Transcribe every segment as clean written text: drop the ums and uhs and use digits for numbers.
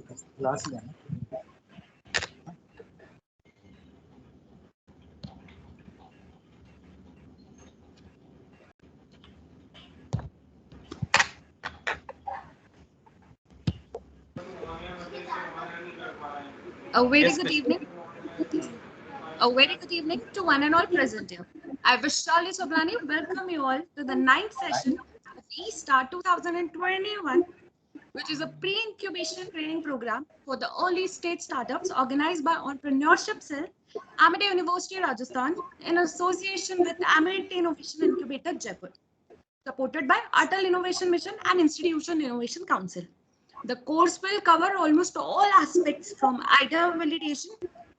Class ही है ना। A very Yes, good please. evening. A very good evening to one and all present here. I wish Charlie Sobrani welcome you all to the ninth session of eStart 2021, which is a pre-incubation training program for the early stage startups organized by Entrepreneurship Cell, Amity University, Rajasthan, in association with Amity Innovation Incubator, Jaipur, supported by Atal Innovation Mission and Institution Innovation Council. The course will cover almost all aspects from idea validation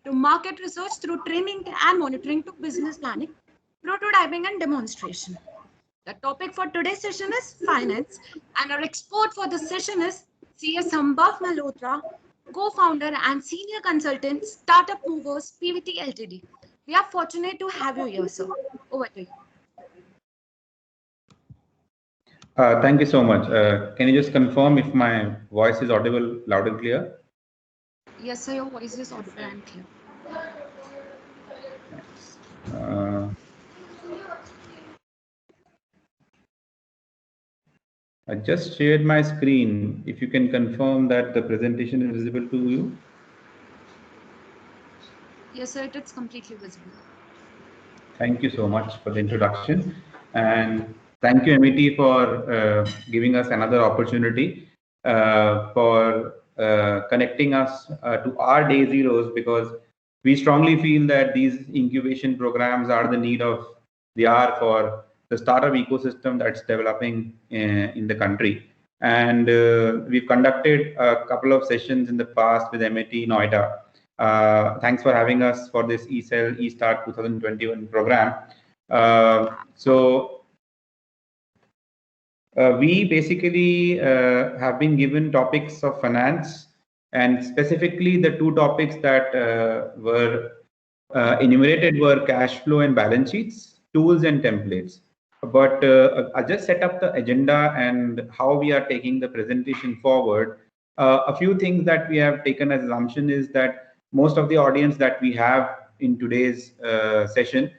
to market research through training and monitoring to business planning, prototyping, and demonstration. The topic for today's session is finance, and our expert for the session is CS Sambhav Malhotra, co-founder and senior consultant, Startup Movers PVT Ltd. We are fortunate to have you here, sir. Over to you. Thank you so much. Can you just confirm if my voice is audible loud and clear? Yes, sir, your voice is audible and clear. Uh, I just shared my screen. If you can confirm that the presentation is visible to you. Yes, sir, it's completely visible. Thank you so much for the introduction. And thank you, MET, for giving us another opportunity for connecting us to our day zeros, because we strongly feel that these incubation programs are the need of the hour for the startup ecosystem that's developing in the country. And we've conducted a couple of sessions in the past with MIT Noida. Thanks for having us for this eCell eStart 2021 program. We basically have been given topics of finance, and specifically the two topics that were enumerated were cash flow and balance sheets, tools and templates. But I'll just set up the agenda and how we are taking the presentation forward. A few things that we have taken as assumption is that most of the audience that we have in today's session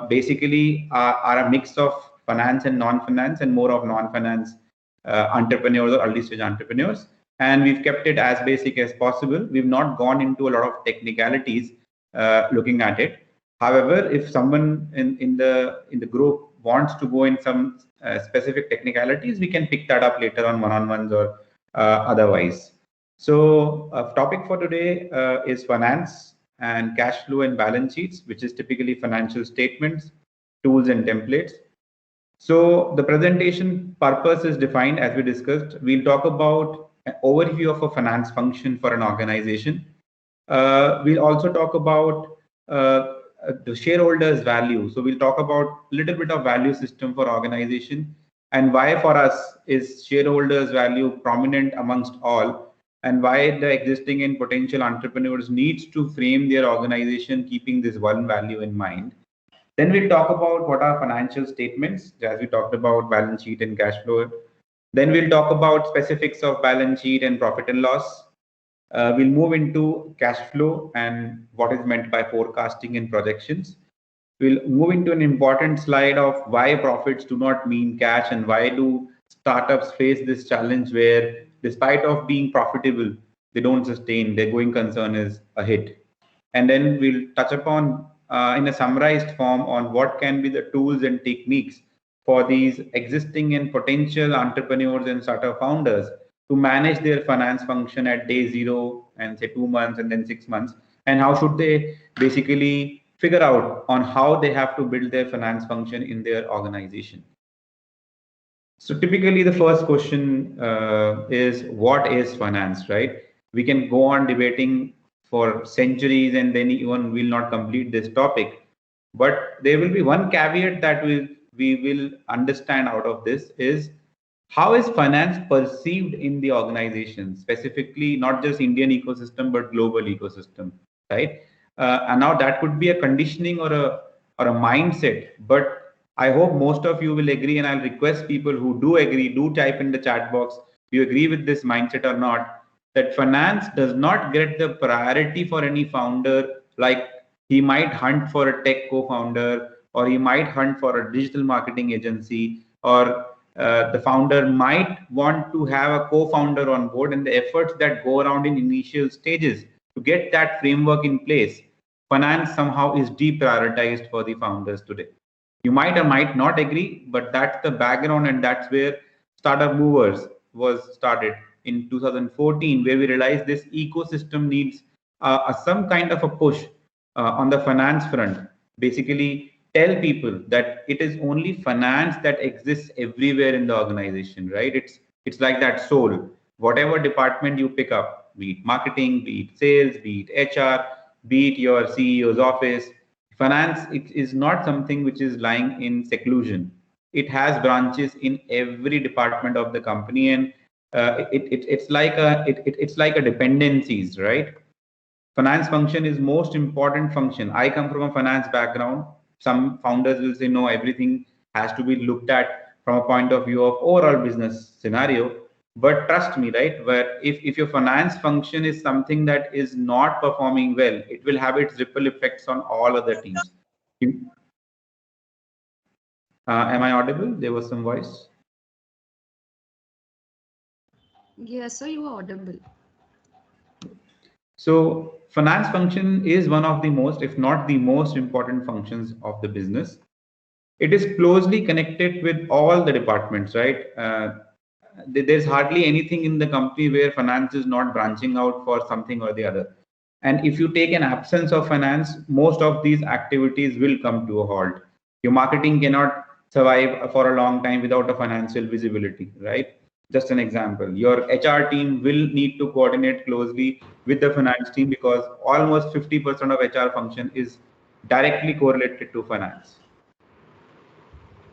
basically are a mix of finance and non-finance, and more of non-finance entrepreneurs or early stage entrepreneurs. And we've kept it as basic as possible. We've not gone into a lot of technicalities looking at it. However, if someone in the group wants to go in some specific technicalities, we can pick that up later on one-on-ones or otherwise. So topic for today is finance and cash flow and balance sheets, which is typically financial statements, tools and templates. So the presentation purpose is defined as we discussed. We'll talk about an overview of a finance function for an organization. We'll also talk about the shareholders' value. So we'll talk about a little bit of value system for organization, and why for us is shareholders' value prominent amongst all, and why the existing and potential entrepreneurs needs to frame their organization keeping this one value in mind. Then we'll talk about what are financial statements, as we talked about balance sheet and cash flow. Then we'll talk about specifics of balance sheet and profit and loss. We'll move into cash flow and what is meant by forecasting and projections. We'll move into an important slide of why profits do not mean cash, and why do startups face this challenge where despite of being profitable, they don't sustain, their going concern is a hit. And then we'll touch upon in a summarized form on what can be the tools and techniques for these existing and potential entrepreneurs and startup founders to manage their finance function at day zero and say 2 months and then 6 months, and how should they basically figure out on how they have to build their finance function in their organization. So typically the first question is what is finance, right? We can go on debating for centuries and then even will not complete this topic. But there will be one caveat that we will understand out of this is how is finance perceived in the organization, specifically not just Indian ecosystem but global ecosystem, right? And now that could be a conditioning or a mindset, but I hope most of you will agree, and I'll request people who do agree, do type in the chat box, do you agree with this mindset or not? that finance does not get the priority for any founder. Like he might hunt for a tech co-founder, or he might hunt for a digital marketing agency, or the founder might want to have a co-founder on board, and the efforts that go around in initial stages to get that framework in place, finance somehow is deprioritized for the founders today. You might or might not agree, but that's the background, and that's where Startup Movers was started in 2014, where we realized this ecosystem needs some kind of a push on the finance front. Basically, tell people that it is only finance that exists everywhere in the organization, right? It's like that soul. Whatever department you pick up, be it marketing, be it sales, be it HR, be it your CEO's office, finance it is not something which is lying in seclusion. It has branches in every department of the company, and it's like a dependencies, right? Finance function is most important function. I come from a finance background. Some founders will say no, everything has to be looked at from a point of view of overall business scenario. But trust me, right, where if your finance function is something that is not performing well, it will have its ripple effects on all other teams. Am I audible? There was some voice. Yes, so you are audible. So finance function is one of the most, if not the most important functions of the business. It is closely connected with all the departments, right? There's hardly anything in the company where finance is not branching out for something or the other. And if you take an absence of finance, most of these activities will come to a halt. Your marketing cannot survive for a long time without a financial visibility, right? Just an example, your HR team will need to coordinate closely with the finance team, because almost 50% of HR function is directly correlated to finance.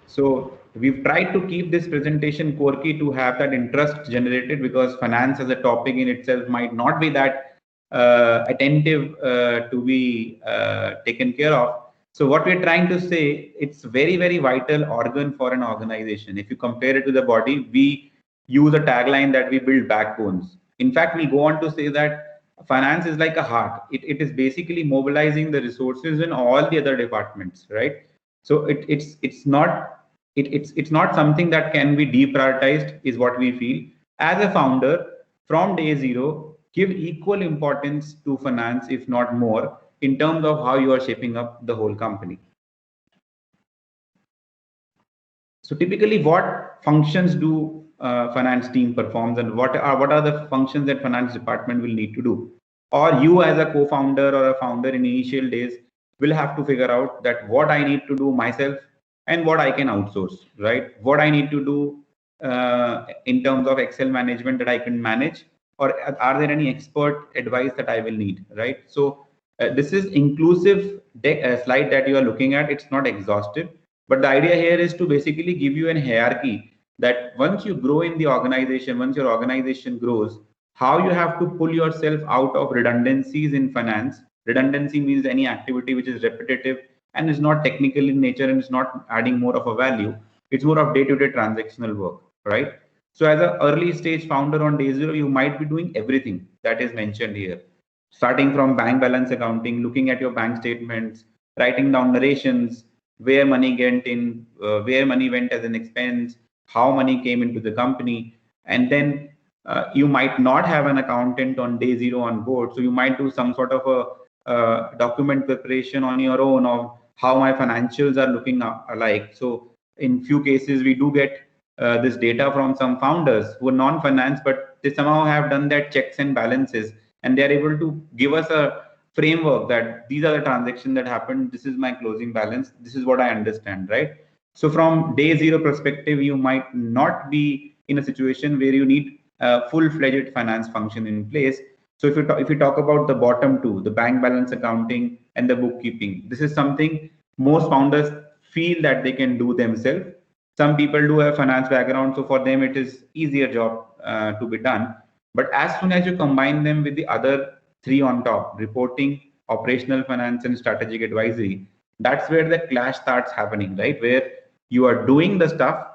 So we've tried to keep this presentation quirky to have that interest generated, because finance as a topic in itself might not be that attentive to be taken care of. So what we're trying to say, it's very, very vital organ for an organization. If you compare it to the body, we use a tagline that we build backbones. In fact, we'll go on to say that finance is like a heart. It is basically mobilizing the resources in all the other departments, right? So it's not something that can be deprioritized, is what we feel. As a founder, from day zero, give equal importance to finance, if not more, in terms of how you are shaping up the whole company. So typically, what functions do finance team performs, and what are the functions that finance department will need to do? Or you as a co-founder or a founder in initial days will have to figure out that what I need to do myself and what I can outsource, right? What I need to do in terms of Excel management that I can manage, or are there any expert advice that I will need, right? So this is inclusive deck, slide that you are looking at. It's not exhaustive, but the idea here is to basically give you an hierarchy that once you grow in the organization, once your organization grows, how you have to pull yourself out of redundancies in finance. Redundancy means any activity which is repetitive and is not technical in nature and is not adding more of a value. It's more of day-to-day transactional work, right? So as an early stage founder on day zero, you might be doing everything that is mentioned here, starting from bank balance accounting, looking at your bank statements, writing down narrations, where money went in, where money went as an expense, how money came into the company. And then you might not have an accountant on day zero on board, so you might do some sort of a document preparation on your own of how my financials are looking like. So in few cases, we do get this data from some founders who are non-finance, but they somehow have done that checks and balances, and they're able to give us a framework that these are the transactions that happened, this is my closing balance, this is what I understand, right? So from day zero perspective, you might not be in a situation where you need a full-fledged finance function in place. So if you talk about the bottom two, the bank balance accounting and the bookkeeping, this is something most founders feel that they can do themselves. Some people do have finance background, so for them it is easier job to be done. But as soon as you combine them with the other three on top, reporting, operational finance, and strategic advisory, that's where the clash starts happening, right? Where you are doing the stuff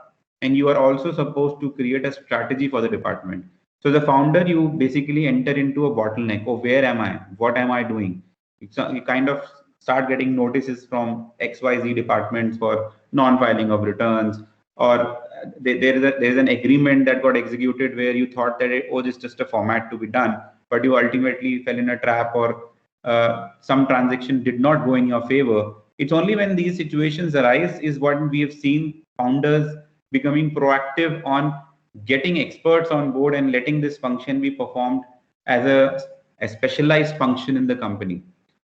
and you are also supposed to create a strategy for the department. So the founder, you basically enter into a bottleneck. Oh, where am I? What am I doing? You kind of start getting notices from XYZ departments for non-filing of returns, or there's an agreement that got executed where you thought that oh, this is just a format to be done, but you ultimately fell in a trap, or some transaction did not go in your favor. It's only when these situations arise is what we have seen founders becoming proactive on getting experts on board and letting this function be performed as a specialized function in the company.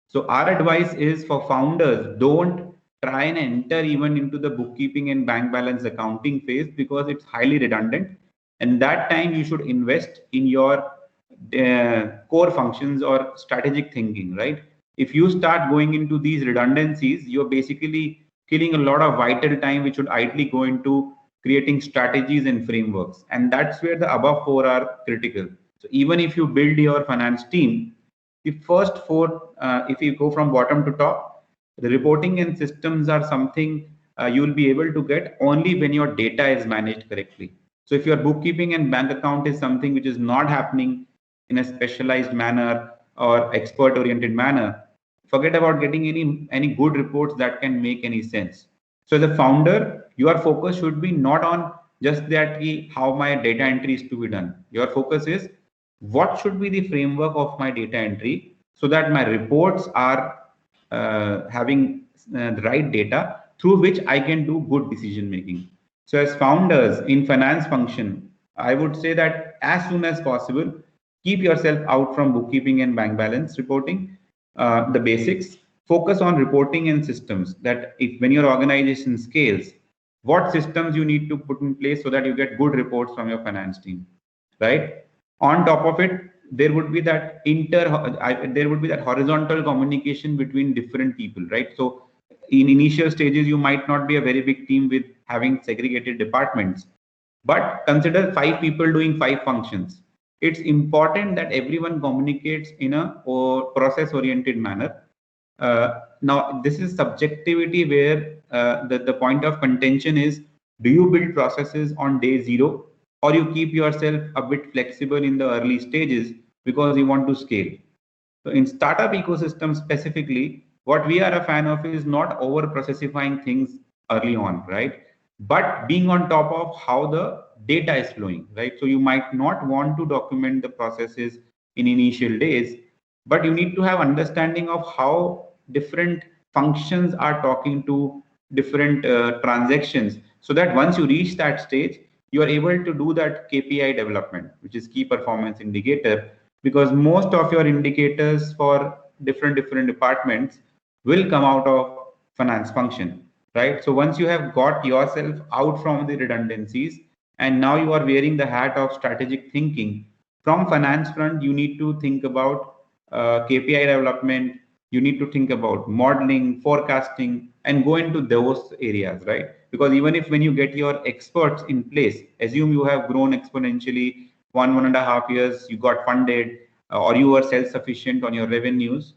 So our advice is for founders, don't try and enter even into the bookkeeping and bank balance accounting phase, because it's highly redundant. And that time you should invest in your core functions or strategic thinking, right? If you start going into these redundancies, you're basically killing a lot of vital time, which would ideally go into creating strategies and frameworks. And that's where the above four are critical. So even if you build your finance team, the first four, if you go from bottom to top, the reporting and systems are something you'll be able to get only when your data is managed correctly. So if your bookkeeping and bank account is something which is not happening in a specialized manner or expert oriented manner, forget about getting any good reports that can make any sense. So the founder, your focus should be not on just that how my data entry is to be done. Your focus is what should be the framework of my data entry so that my reports are having the right data through which I can do good decision making. So as founders in finance function, I would say that as soon as possible, keep yourself out from bookkeeping and bank balance reporting, the basics. Focus on reporting and systems, that if when your organization scales, what systems you need to put in place so that you get good reports from your finance team, right? On top of it, there would be that there would be that horizontal communication between different people, right? So in initial stages, you might not be a very big team with having segregated departments, but consider 5 people doing 5 functions. It's important that everyone communicates in a process oriented manner. Now this is subjectivity where the point of contention is, do you build processes on day zero, or you keep yourself a bit flexible in the early stages because you want to scale? So in startup ecosystem specifically, what we are a fan of is not over processifying things early on, right? But being on top of how the data is flowing, right? So you might not want to document the processes in initial days, but you need to have understanding of how different functions are talking to different transactions, so that once you reach that stage, you are able to do that KPI development, which is key performance indicator, because most of your indicators for different departments will come out of finance function, right? So once you have got yourself out from the redundancies and now you are wearing the hat of strategic thinking from finance front, you need to think about KPI development, you need to think about modeling, forecasting, and go into those areas, right? Because even if when you get your experts in place, assume you have grown exponentially 1.5 years, you got funded, or you were self-sufficient on your revenues,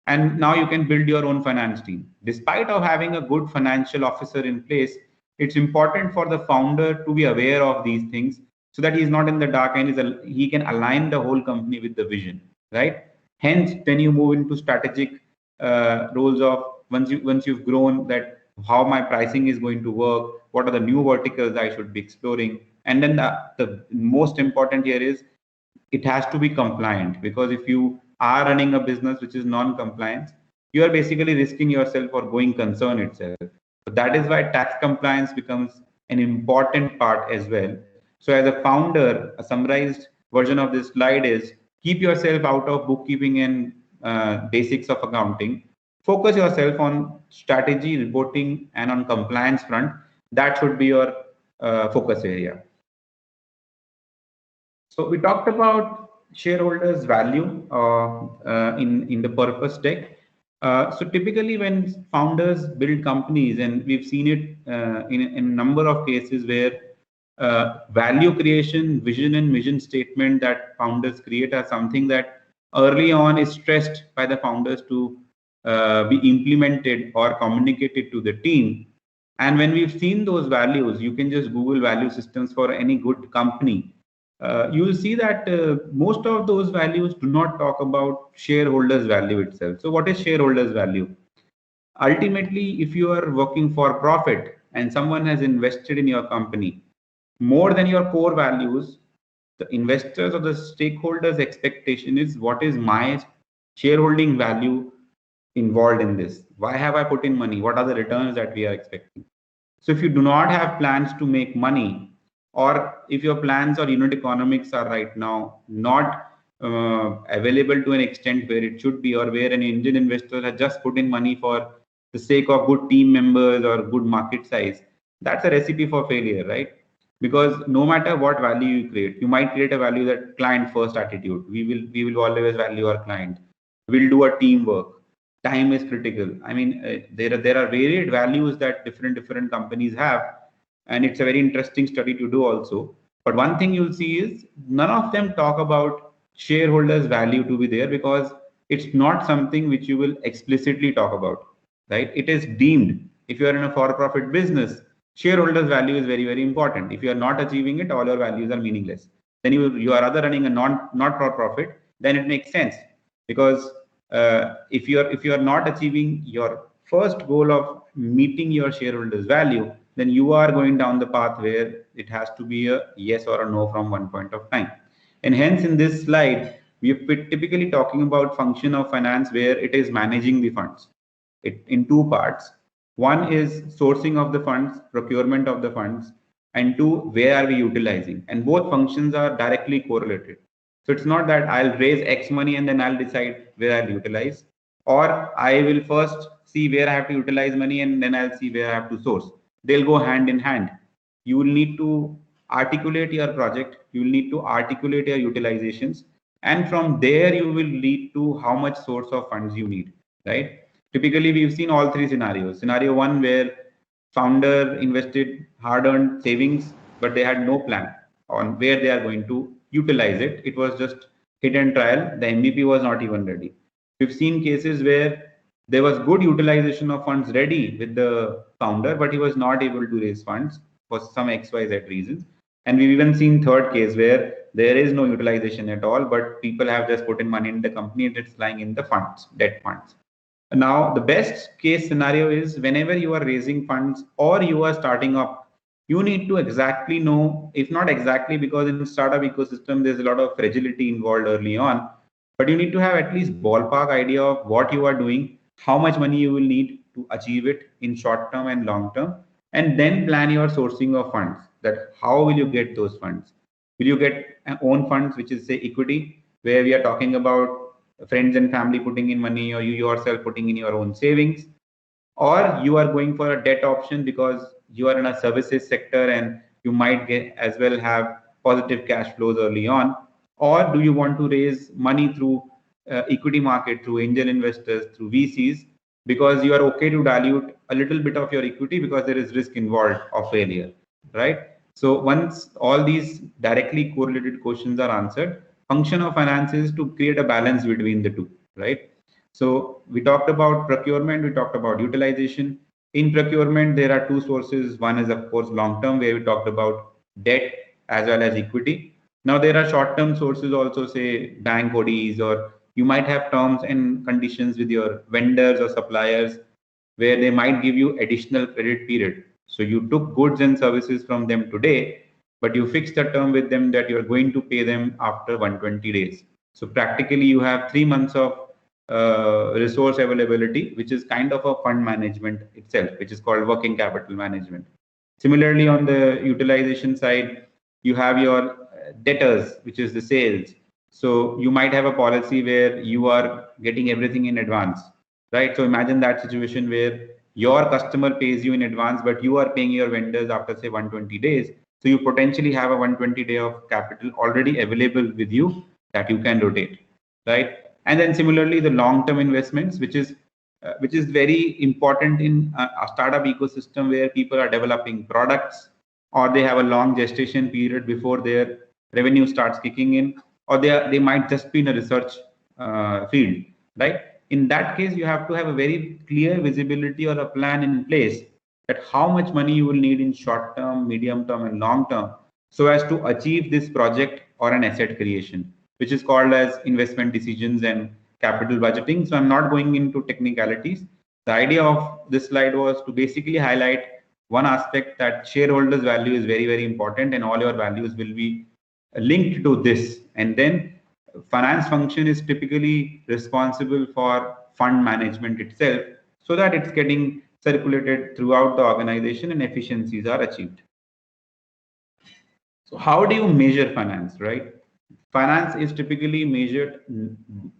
and now you can build your own finance team. Despite of having a good financial officer in place, it's important for the founder to be aware of these things so that he's not in the dark and he can align the whole company with the vision, right? Hence, then you move into strategic roles of once you've grown, that how my pricing is going to work, what are the new verticals I should be exploring, and then the most important here is it has to be compliant, because if you are running a business which is non-compliant, you are basically risking yourself or going concern itself. So that is why tax compliance becomes an important part as well. So as a founder, a summarized version of this slide is, keep yourself out of bookkeeping and basics of accounting. Focus yourself on strategy, reporting, and on compliance front. That should be your focus area. So we talked about shareholders' value in the purpose deck. So typically, when founders build companies, and we've seen it in a number of cases where value creation, vision, and mission statement that founders create are something that early on is stressed by the founders to be implemented or communicated to the team. And when we've seen those values, you can just Google value systems for any good company. you will see that most of those values do not talk about shareholders value itself. So what is shareholders value? Ultimately, if you are working for profit and someone has invested in your company, more than your core values, the investors or the stakeholders expectation is, what is my shareholding value involved in this? Why have I put in money? What are the returns that we are expecting? So if you do not have plans to make money, or if your plans or unit economics are right now not available to an extent where it should be, or where an angel investor has just put in money for the sake of good team members or good market size, that's a recipe for failure, right? Because no matter what value you create, you might create a value that client first attitude. We will always value our client. We'll do a teamwork. Time is critical. I mean, there are varied values that different companies have, and it's a very interesting study to do also. But one thing you'll see is none of them talk about shareholders value to be there, because it's not something which you will explicitly talk about, right? It is deemed, if you are in a for profit business, shareholders value is very important. If you are not achieving it, all your values are meaningless. Then you are rather running a not for profit, then it makes sense. Because if you are not achieving your first goal of meeting your shareholders value, then you are going down the path where it has to be a yes or a no from one point of time. And hence in this slide, we are typically talking about function of finance where it is managing the funds in two parts. One is sourcing of the funds, procurement of the funds, and two, where are we utilizing? And both functions are directly correlated. So it's not that I'll raise X money and then I'll decide where I'll utilize, or I will first see where I have to utilize money and then I'll see where I have to source. They'll go hand in hand. You will need to articulate your project, you will need to articulate your utilizations, and from there you will lead to how much source of funds you need, right? Typically, we've seen all three scenarios. Scenario one, where founder invested hard-earned savings, but they had no plan on where they are going to utilize it. It was just hit and trial. The MVP was not even ready. We've seen cases where there was good utilization of funds ready with the founder, but he was not able to raise funds for some XYZ reasons. And we've even seen third case where there is no utilization at all, but people have just put in money in the company and it's lying in the funds, debt funds. Now, the best case scenario is whenever you are raising funds or you are starting up, you need to exactly know, if not exactly, because in startup ecosystem, there's a lot of fragility involved early on, but you need to have at least ballpark idea of what you are doing, how much money you will need to achieve it in short term and long term, and then plan your sourcing of funds. That how will you get those funds? Will you get own funds, which is say equity, where we are talking about friends and family putting in money, or you yourself putting in your own savings, or you are going for a debt option because you are in a services sector and you might get as well have positive cash flows early on, or do you want to raise money through equity market, through angel investors, through VCs, because you are okay to dilute a little bit of your equity because there is risk involved of failure, right? So once all these directly correlated questions are answered, function of finance is to create a balance between the two, right? So we talked about procurement, we talked about utilization. In procurement, there are two sources. One is, of course, long-term, where we talked about debt as well as equity. Now there are short-term sources also, say bank ODs, or you might have terms and conditions with your vendors or suppliers where they might give you additional credit period. So you took goods and services from them today, but you fixed a term with them that you're going to pay them after 120 days. So practically you have 3 months of resource availability, which is kind of a fund management itself, which is called working capital management. Similarly, on the utilization side, you have your debtors, which is the sales. So you might have a policy where you are getting everything in advance, right? So imagine that situation where your customer pays you in advance, but you are paying your vendors after say 120 days. So you potentially have a 120 day of capital already available with you that you can rotate, right? And then similarly, the long-term investments, which is very important in a startup ecosystem where people are developing products, or they have a long gestation period before their revenue starts kicking in, or they might just be in a research field, right? In that case, you have to have a very clear visibility or a plan in place that how much money you will need in short term, medium term, and long term, so as to achieve this project or an asset creation, which is called as investment decisions and capital budgeting. So I'm not going into technicalities. The idea of this slide was to basically highlight one aspect, that shareholders value is very, very important, and all your values will be linked to this. And then finance function is typically responsible for fund management itself, so that it's getting circulated throughout the organization and efficiencies are achieved. So how do you measure finance, right? Finance is typically measured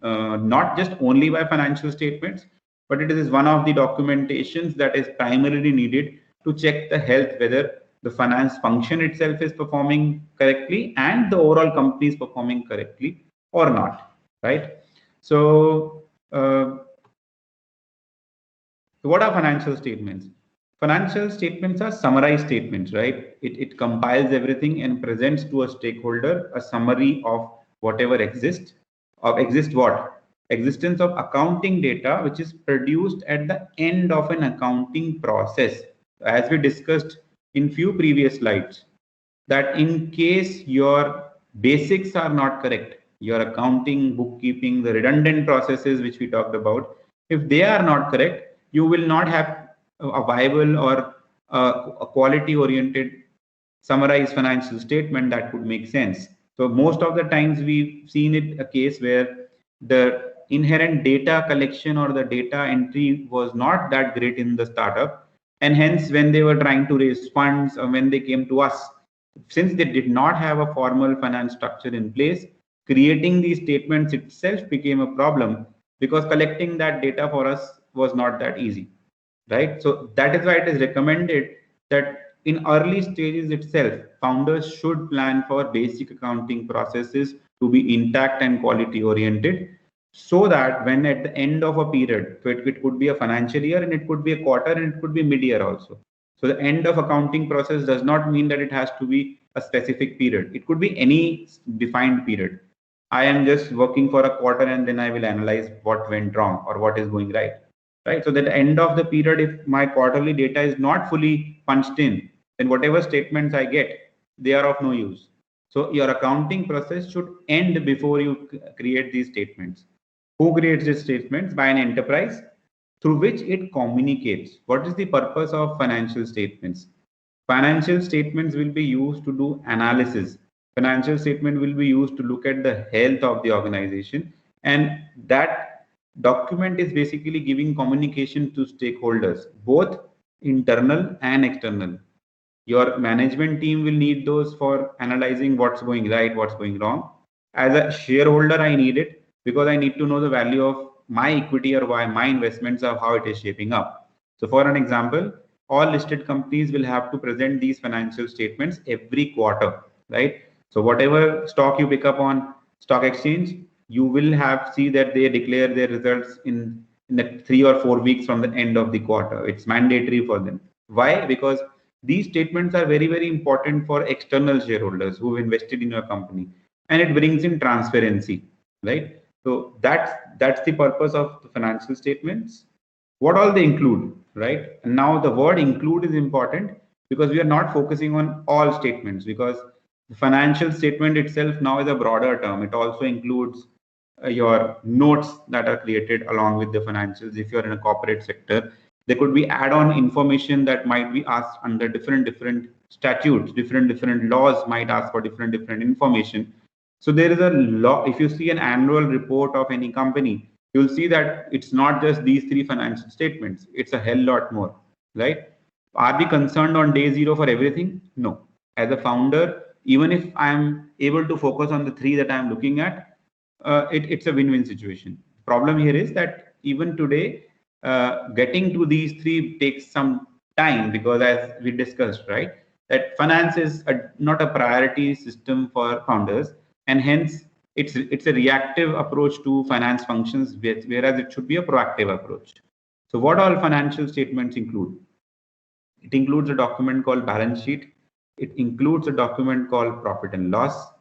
not just only by financial statements, but it is one of the documentations that is primarily needed to check the health, whether the finance function itself is performing correctly and the overall company is performing correctly or not, right? So, what are financial statements? Financial statements are summarized statements, right? It compiles everything and presents to a stakeholder a summary of whatever exists. Of exist what? Existence of accounting data, which is produced at the end of an accounting process. As we discussed in few previous slides, that in case your basics are not correct, your accounting, bookkeeping, the redundant processes which we talked about, if they are not correct, you will not have a viable or a quality oriented summarized financial statement that would make sense. So most of the times we've seen it a case where the inherent data collection or the data entry was not that great in the startup, and hence when they were trying to raise funds or when they came to us, since they did not have a formal finance structure in place, creating these statements itself became a problem, because collecting that data for us was not that easy, right? So that is why it is recommended that in early stages itself, founders should plan for basic accounting processes to be intact and quality oriented, so that when at the end of a period, so it could be a financial year and it could be a quarter and it could be mid-year also. So the end of accounting process does not mean that it has to be a specific period. It could be any defined period. I am just working for a quarter and then I will analyze what went wrong or what is going right. Right. So at the end of the period, if my quarterly data is not fully punched in, then whatever statements I get, they are of no use. So your accounting process should end before you create these statements. Who creates these statements? By an enterprise through which it communicates. What is the purpose of financial statements? Financial statements will be used to do analysis. Financial statement will be used to look at the health of the organization, and that document is basically giving communication to stakeholders, both internal and external. Your management team will need those for analyzing what's going right, what's going wrong. As a shareholder, I need it because I need to know the value of my equity or why my investments are, how it is shaping up. So for an example, all listed companies will have to present these financial statements every quarter, right? So whatever stock you pick up on stock exchange, you will have see that they declare their results in the 3 or 4 weeks from the end of the quarter. It's mandatory for them. Why? Because these statements are very, very important for external shareholders who invested in your company, and it brings in transparency, right? So that's the purpose of the financial statements. What all they include, right? And now the word include is important because we are not focusing on all statements, because the financial statement itself now is a broader term. It also includes your notes that are created along with the financials. If you're in a corporate sector, there could be add-on information that might be asked under different statutes. Different laws might ask for different information. So there is a law. If you see an annual report of any company, you'll see that it's not just these three financial statements. It's a hell lot more, right? Are we concerned on day zero for everything? No. As a founder, even if I'm able to focus on the three that I'm looking at, it's a win-win situation. Problem here is that even today, getting to these three takes some time, because as we discussed, right, that finance is not a priority system for founders, and hence it's a reactive approach to finance functions, whereas it should be a proactive approach. So what all financial statements include? It includes a document called balance sheet. It includes a document called profit and loss,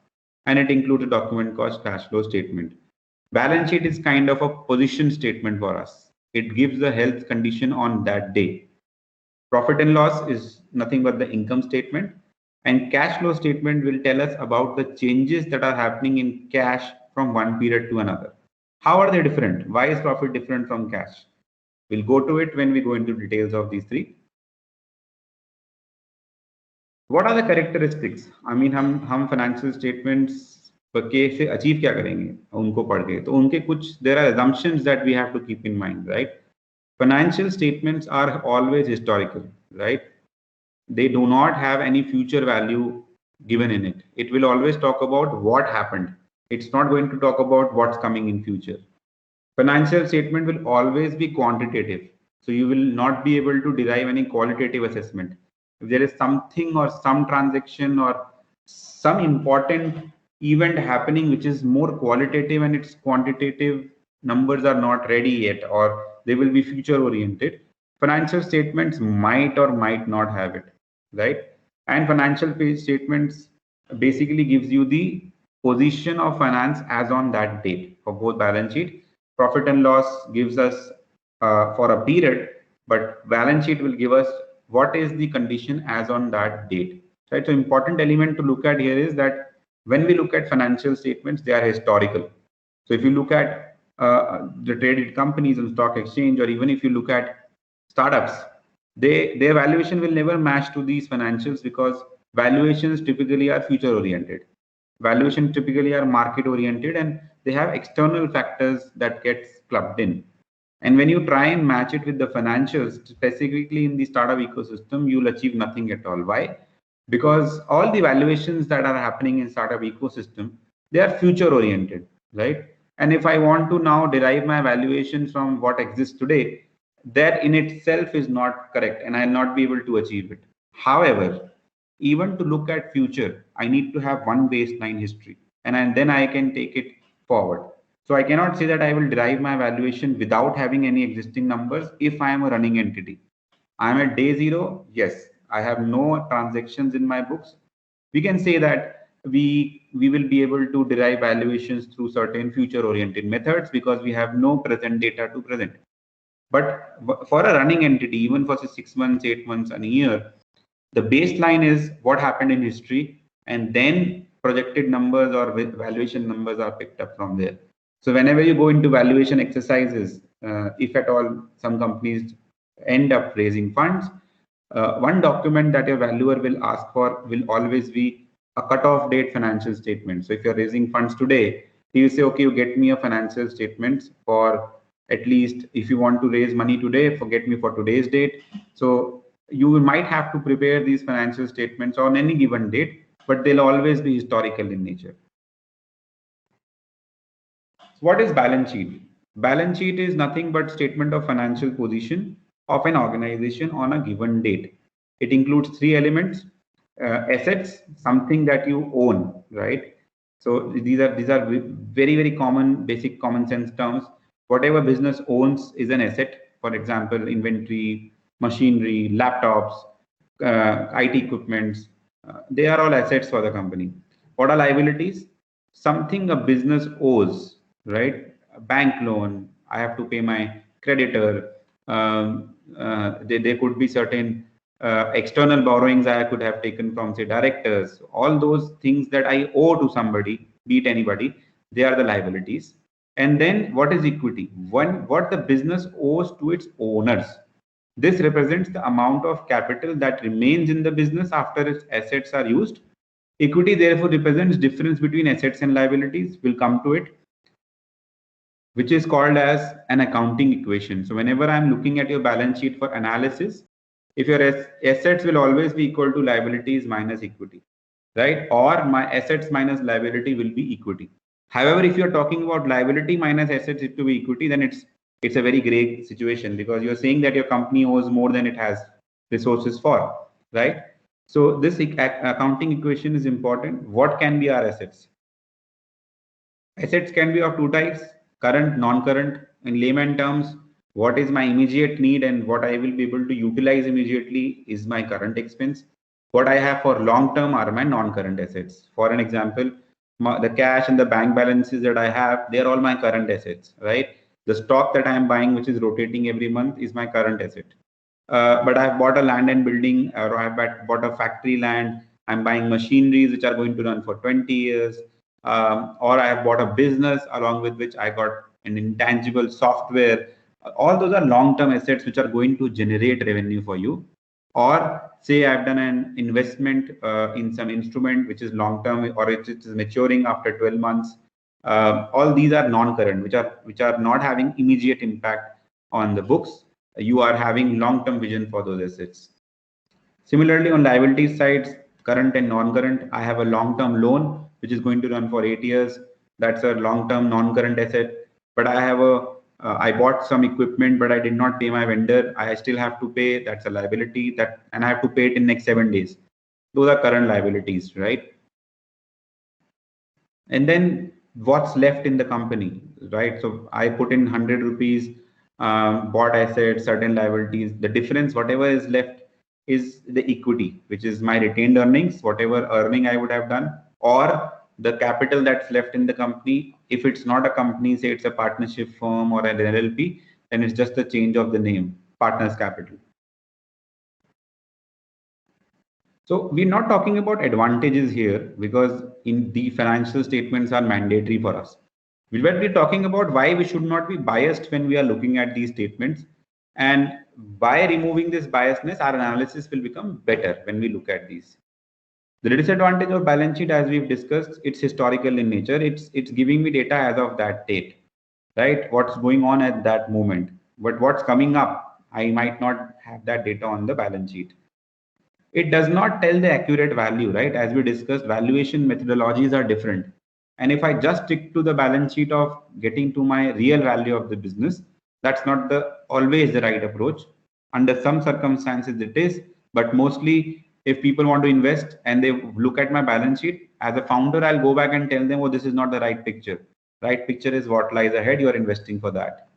and it includes a document called cash flow statement. Balance sheet is kind of a position statement for us. It gives the health condition on that day. Profit and loss is nothing but the income statement, And cash flow statement will tell us about the changes that are happening in cash from one period to another. How are they different? Why is profit different from cash? We'll go to it when we go into details of these three. What are the characteristics? I mean, हम financial statements के से achieve क्या करेंगे उनको पढ़ के? तो उनके कुछ there are assumptions that we have to keep in mind, right? Financial statements are always historical, right? They do not have any future value given in it. It will always talk about what happened. It's not going to talk about what's coming in future. Financial statement will always be quantitative. So you will not be able to derive any qualitative assessment. If there is something or some transaction or some important event happening which is more qualitative and its quantitative numbers are not ready yet, or they will be future oriented, financial statements might or might not have it, right? And financial page statements basically gives you the position of finance as on that date for both balance sheet. Profit and loss gives us for a period, but balance sheet will give us what is the condition as on that date, right? So important element to look at here is that when we look at financial statements, they are historical. So if you look at the traded companies on stock exchange, or even if you look at startups, their valuation will never match to these financials, because valuations typically are future oriented. Valuation typically are market oriented, and they have external factors that gets clubbed in. And when you try and match it with the financials, specifically in the startup ecosystem, you'll achieve nothing at all. Why? Because all the valuations that are happening in startup ecosystem, they are future oriented, right? And if I want to now derive my valuation from what exists today, that in itself is not correct, and I'll not be able to achieve it. However, even to look at future, I need to have one baseline history, and then I can take it forward. So I cannot say that I will derive my valuation without having any existing numbers if I am a running entity. I am at day zero. Yes, I have no transactions in my books. We can say that we will be able to derive valuations through certain future oriented methods because we have no present data to present. But for a running entity, even for say 6 months, 8 months, and a year, the baseline is what happened in history, and then projected numbers or valuation numbers are picked up from there. So whenever you go into valuation exercises, if at all some companies end up raising funds, one document that your valuer will ask for will always be a cutoff date financial statement. So if you're raising funds today, he will say, okay, you get me a financial statement for at least, if you want to raise money today, forget me for today's date. So you might have to prepare these financial statements on any given date, but they'll always be historical in nature. So what is balance sheet? Balance sheet is nothing but statement of financial position of an organization on a given date. It includes three elements: assets, something that you own, right? So these are very common, basic common sense terms. Whatever business owns is an asset. For example, inventory, machinery, laptops, IT equipments, they are all assets for the company. What are liabilities? Something a business owes, right? A bank loan, I have to pay my creditor. There could be certain external borrowings I could have taken from, say, directors. All those things that I owe to somebody, be it anybody, they are the liabilities. And then what is equity? What the business owes to its owners. This represents the amount of capital that remains in the business after its assets are used. Equity therefore represents difference between assets and liabilities. We'll come to it, which is called as an accounting equation. So whenever I'm looking at your balance sheet for analysis, if your assets will always be equal to liabilities minus equity, right? Or my assets minus liability will be equity. However, if you're talking about liability minus assets to be equity, then it's a very gray situation, because you're saying that your company owes more than it has resources for, right? So this accounting equation is important. What can be our assets? Assets can be of two types: current, non-current. In layman terms, what is my immediate need and what I will be able to utilize immediately is my current expense. What I have for long term are my non-current assets. For an example, the cash and the bank balances that I have, they are all my current assets, right? The stock that I am buying, which is rotating every month, is my current asset. But I've bought a land and building, or I've bought a factory land, I'm buying machineries which are going to run for 20 years, or I have bought a business along with which I got an intangible software. All those are long-term assets which are going to generate revenue for you. Or say I've done an investment in some instrument which is long-term, or it is maturing after 12 months. All these are non-current, which are not having immediate impact on the books. You are having long-term vision for those assets. Similarly, on liabilities sides, current and non-current, I have a long-term loan which is going to run for 8 years. That's a long-term non-current asset. But I bought some equipment, but I did not pay my vendor. I still have to pay. That's a liability and I have to pay it in next 7 days. Those are current liabilities, right? And then what's left in the company, right? So I put in 100 rupees, bought assets, certain liabilities. The difference, whatever is left, is the equity, which is my retained earnings, whatever earning I would have done, or the capital that's left in the company. If it's not a company, say it's a partnership firm or an LLP, then it's just a change of the name, partners capital. So we're not talking about advantages here because in the financial statements are mandatory for us. We'll be talking about why we should not be biased when we are looking at these statements. And by removing this biasness, our analysis will become better when we look at these. The disadvantage of balance sheet, as we've discussed, it's historical in nature. It's giving me data as of that date, right? What's going on at that moment. But what's coming up, I might not have that data on the balance sheet. It does not tell the accurate value, right? As we discussed, valuation methodologies are different. And if I just stick to the balance sheet of getting to my real value of the business, that's not always the right approach. Under some circumstances it is, but mostly if people want to invest and they look at my balance sheet, as a founder, I'll go back and tell them, oh, this is not the right picture. Right picture is what lies ahead. You are investing for that.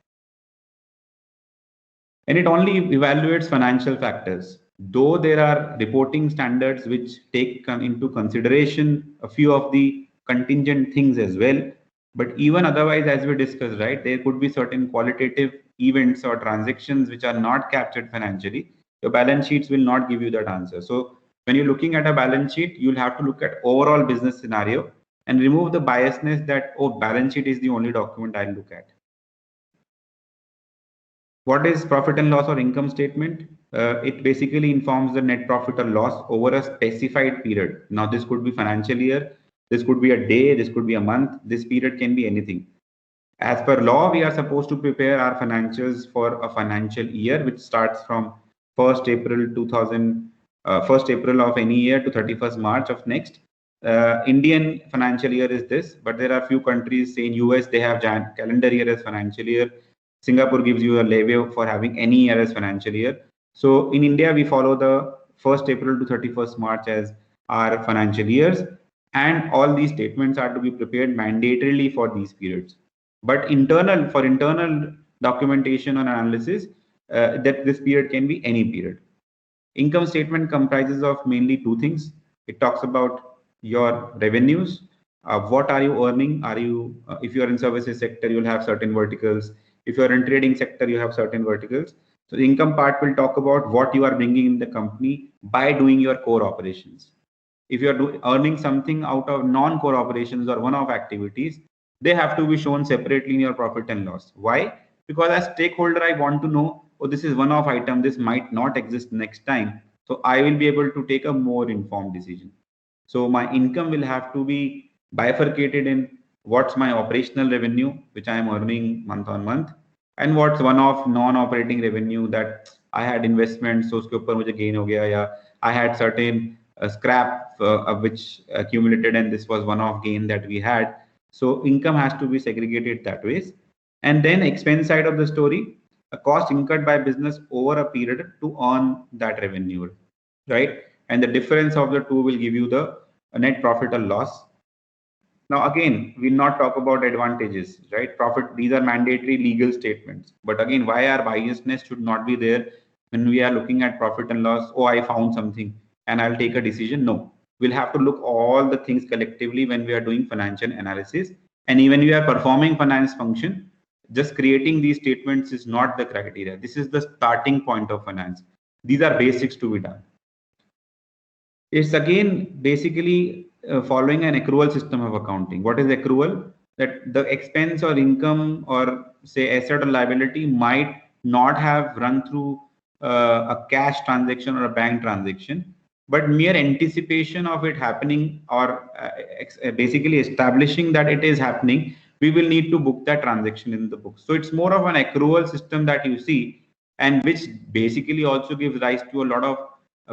And it only evaluates financial factors. Though there are reporting standards which take into consideration a few of the contingent things as well, but even otherwise, as we discussed, right, there could be certain qualitative events or transactions which are not captured financially. Your balance sheets will not give you that answer. So when you're looking at a balance sheet, you'll have to look at overall business scenario and remove the biasness that, oh, balance sheet is the only document I'll look at. What is profit and loss or income statement? It basically informs the net profit or loss over a specified period. Now, this could be financial year, this could be a day, this could be a month, this period can be anything. As per law, we are supposed to prepare our financials for a financial year, which starts from 1st April of any year to 31st March of next. Indian financial year is this, but there are few countries, say in US, they have calendar year as financial year. Singapore gives you a leeway for having any year as financial year. So in India, we follow the 1st April to 31st March as our financial years. And all these statements are to be prepared mandatorily for these periods. But for internal documentation or analysis, that this period can be any period. Income statement comprises of mainly two things. It talks about your revenues. What are you earning? If you are in services sector, you'll have certain verticals. If you're in trading sector, you have certain verticals. So the income part will talk about what you are bringing in the company by doing your core operations. If you're earning something out of non-core operations or one-off activities, they have to be shown separately in your profit and loss. Why? Because as stakeholder, I want to know, oh, this is one-off item. This might not exist next time. So I will be able to take a more informed decision. So my income will have to be bifurcated in what's my operational revenue, which I am earning month on month, and what's one-off non-operating revenue that I had investments, so uske upar mujhe gain ho gaya, ya I had certain scrap which accumulated, and this was one-off gain that we had. So income has to be segregated that way. And then expense side of the story, a cost incurred by business over a period to earn that revenue, right? And the difference of the two will give you the net profit or loss. Now, again, we'll not talk about advantages, right? Profit, these are mandatory legal statements. But again, why our biasness should not be there when we are looking at profit and loss? Oh, I found something and I'll take a decision. No, we'll have to look all the things collectively when we are doing financial analysis. And even we are performing finance function, just creating these statements is not the criteria. This is the starting point of finance. These are basics to be done. It's again basically following an accrual system of accounting. What is accrual? That the expense or income or say asset or liability might not have run through a cash transaction or a bank transaction, but mere anticipation of it happening or basically establishing that it is happening, we will need to book that transaction in the book. So it's more of an accrual system that you see, and which basically also gives rise to a lot of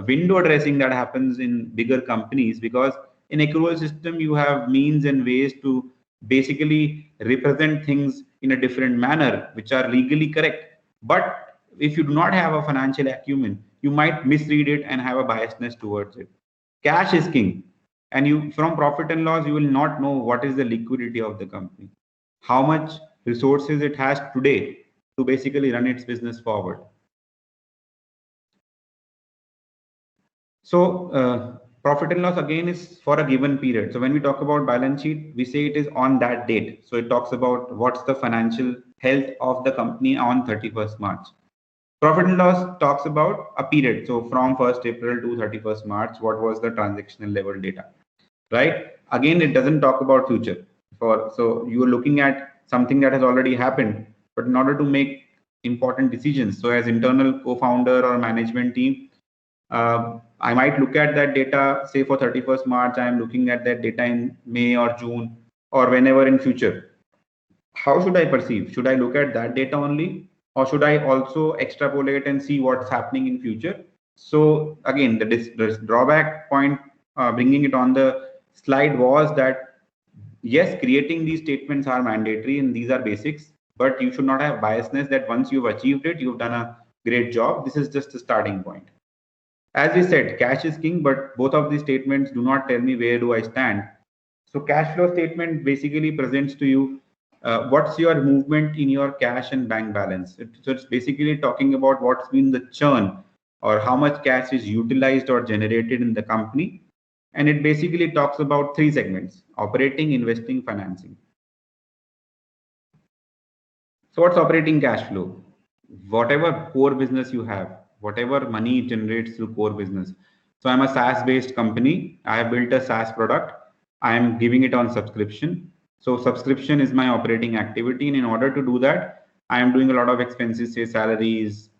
window dressing that happens in bigger companies, because in accrual system you have means and ways to basically represent things in a different manner which are legally correct. But if you do not have a financial acumen, you might misread it and have a biasness towards it. Cash is king, and you from profit and loss you will not know what is the liquidity of the company, how much resources it has today to basically run its business forward. So profit and loss again is for a given period. So when we talk about balance sheet, we say it is on that date. So it talks about what's the financial health of the company on 31st March. Profit and loss talks about a period. So from 1st April to 31st March, what was the transactional level data, right? Again, it doesn't talk about future. So you are looking at something that has already happened, but in order to make important decisions, so as internal co-founder or management team, I might look at that data, say for 31st March, I'm looking at that data in May or June or whenever in future. How should I perceive? Should I look at that data only, or should I also extrapolate and see what's happening in future? So again, the drawback point, bringing it on the slide was that yes, creating these statements are mandatory and these are basics, but you should not have biasness that once you've achieved it, you've done a great job. This is just a starting point. As we said, cash is king, but both of these statements do not tell me where do I stand. So cash flow statement basically presents to you what's your movement in your cash and bank balance. So it's basically talking about what's been the churn or how much cash is utilized or generated in the company. And it basically talks about three segments: operating, investing, financing. So what's operating cash flow? Whatever core business you have, whatever money it generates through core business. So I'm a SaaS based company. I have built a SaaS product. I am giving it on subscription. So subscription is my operating activity. And in order to do that, I am doing a lot of expenses, say salaries,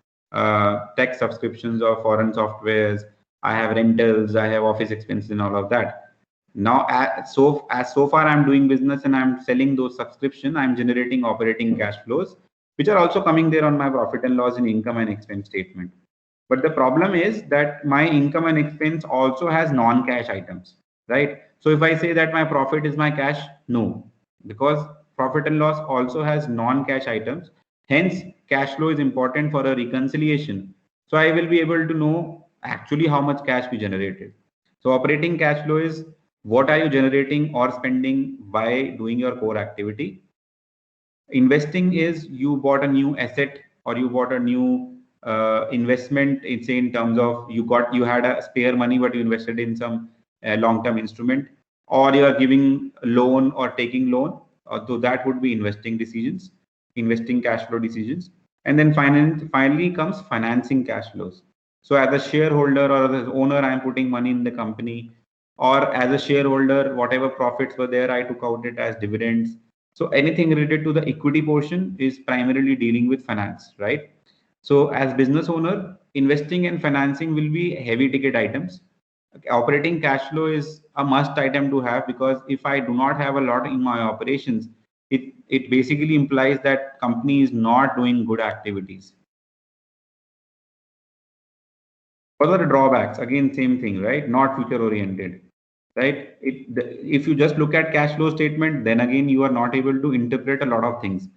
tech subscriptions of foreign softwares. I have rentals, I have office expenses and all of that. Now, so far I'm doing business and I'm selling those subscription, I'm generating operating cash flows, which are also coming there on my profit and loss in income and expense statement. But the problem is that my income and expense also has non-cash items, right? So if I say that my profit is my cash, no, because profit and loss also has non-cash items. Hence, cash flow is important for a reconciliation. So I will be able to know actually how much cash we generated. So operating cash flow is what are you generating or spending by doing your core activity. Investing is you bought a new asset or you bought a new investment. It's in terms of you had a spare money but you invested in some long-term instrument, or you are giving a loan or taking loan. So that would be investing decisions, investing cash flow decisions. And then finally comes financing cash flows. So as a shareholder or as an owner, I'm putting money in the company, or as a shareholder, whatever profits were there, I took out it as dividends. So anything related to the equity portion is primarily dealing with finance, right? So as business owner, investing and financing will be heavy ticket items. Operating cash flow is a must item to have, because if I do not have a lot in my operations, it basically implies that company is not doing good activities. What are the drawbacks? Again, same thing, right? Not future oriented, right? If you just look at cash flow statement, then again, you are not able to interpret a lot of things.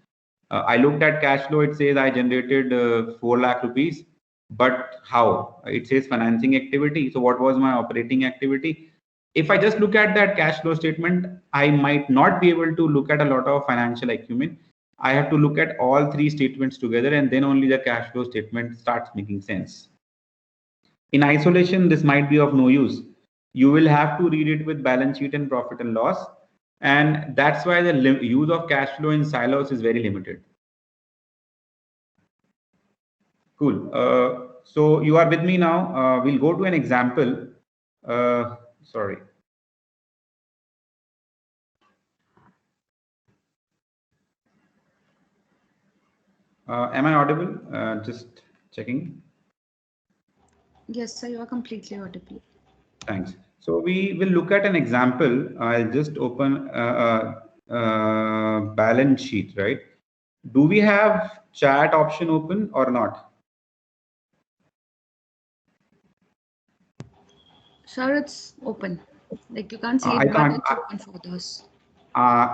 I looked at cash flow, it says I generated 4 lakh rupees, but how? It says financing activity. So what was my operating activity? If I just look at that cash flow statement, I might not be able to look at a lot of financial acumen. I have to look at all three statements together, and then only the cash flow statement starts making sense. In isolation, this might be of no use. You will have to read it with balance sheet and profit and loss. And that's why the use of cash flow in silos is very limited. Cool. So you are with me now. We'll go to an example. Sorry. Am I audible? Just checking. Yes, sir, you are completely audible. Thanks. So we will look at an example. I'll just open a balance sheet, right? Do we have chat option open or not? Sir, it's open. Like you can't see I it, but can't. it's open for others.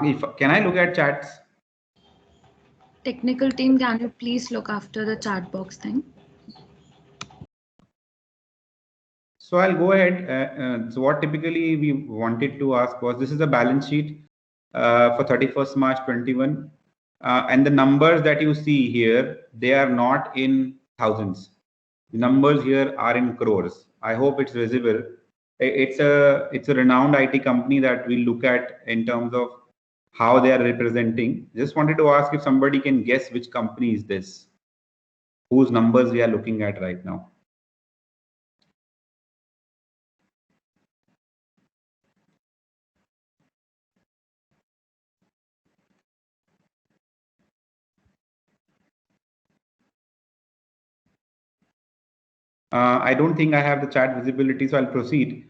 If can I look at chats? Technical team, can you please look after the chat box thing? So I'll go ahead. So what typically we wanted to ask was, this is a balance sheet for 31st March 21. And the numbers that you see here, they are not in thousands. The numbers here are in crores. I hope it's visible. It's a renowned IT company that we look at in terms of how they are representing. Just wanted to ask if somebody can guess which company is this, whose numbers we are looking at right now. I don't think I have the chat visibility, so I'll proceed.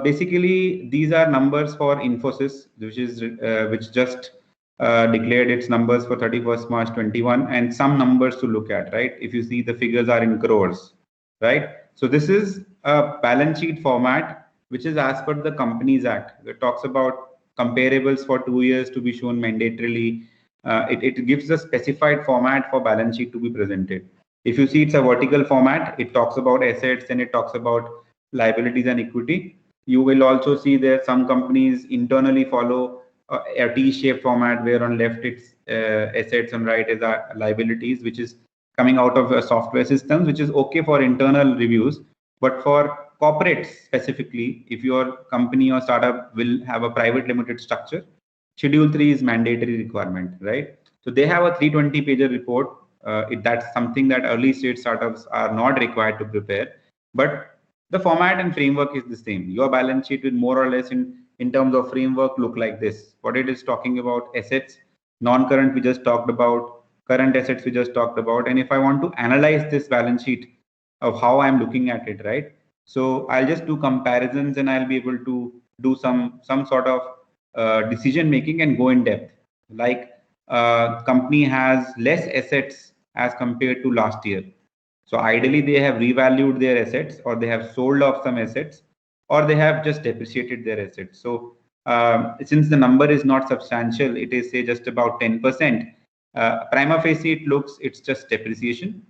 Basically, these are numbers for Infosys, which just declared its numbers for 31st March 21, and some numbers to look at, right? If you see, the figures are in crores, right? So this is a balance sheet format, which is as per the Companies Act. It talks about comparables for 2 years to be shown mandatorily. It gives a specified format for balance sheet to be presented. If you see, it's a vertical format. It talks about assets and it talks about liabilities and equity. You will also see that some companies internally follow a T-shaped format, where on left it's assets and right is liabilities, which is coming out of a software systems, which is okay for internal reviews. But for corporates specifically, if your company or startup will have a private limited structure, Schedule 3 is mandatory requirement, right? So they have a 320 pager report. That's something that early stage startups are not required to prepare, but the format and framework is the same. Your balance sheet will more or less in terms of framework look like this. What it is talking about: assets, non-current we just talked about, current assets we just talked about. And if I want to analyze this balance sheet of how I'm looking at it, right? So I'll just do comparisons and I'll be able to do some sort of decision making and go in depth. Like, company has less assets as compared to last year. So ideally, they have revalued their assets, or they have sold off some assets, or they have just depreciated their assets. So since the number is not substantial, it is say just about 10%. Prima facie, it's just depreciation.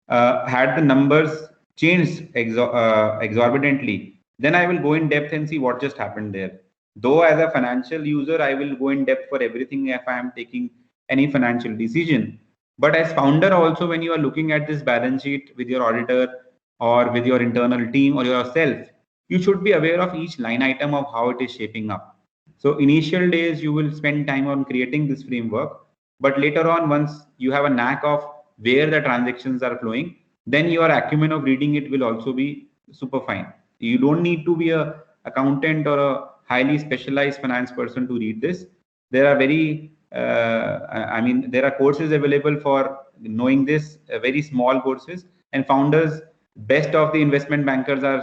Had the numbers changed exorbitantly, then I will go in depth and see what just happened there. Though as a financial user, I will go in depth for everything if I am taking any financial decision. But as founder also, when you are looking at this balance sheet with your auditor or with your internal team or yourself, you should be aware of each line item of how it is shaping up. So initial days, you will spend time on creating this framework, but later on, once you have a knack of where the transactions are flowing, then your acumen of reading it will also be super fine. You don't need to be a accountant or a highly specialized finance person to read this. There are there are courses available for knowing this, very small courses. And founders, best of the investment bankers are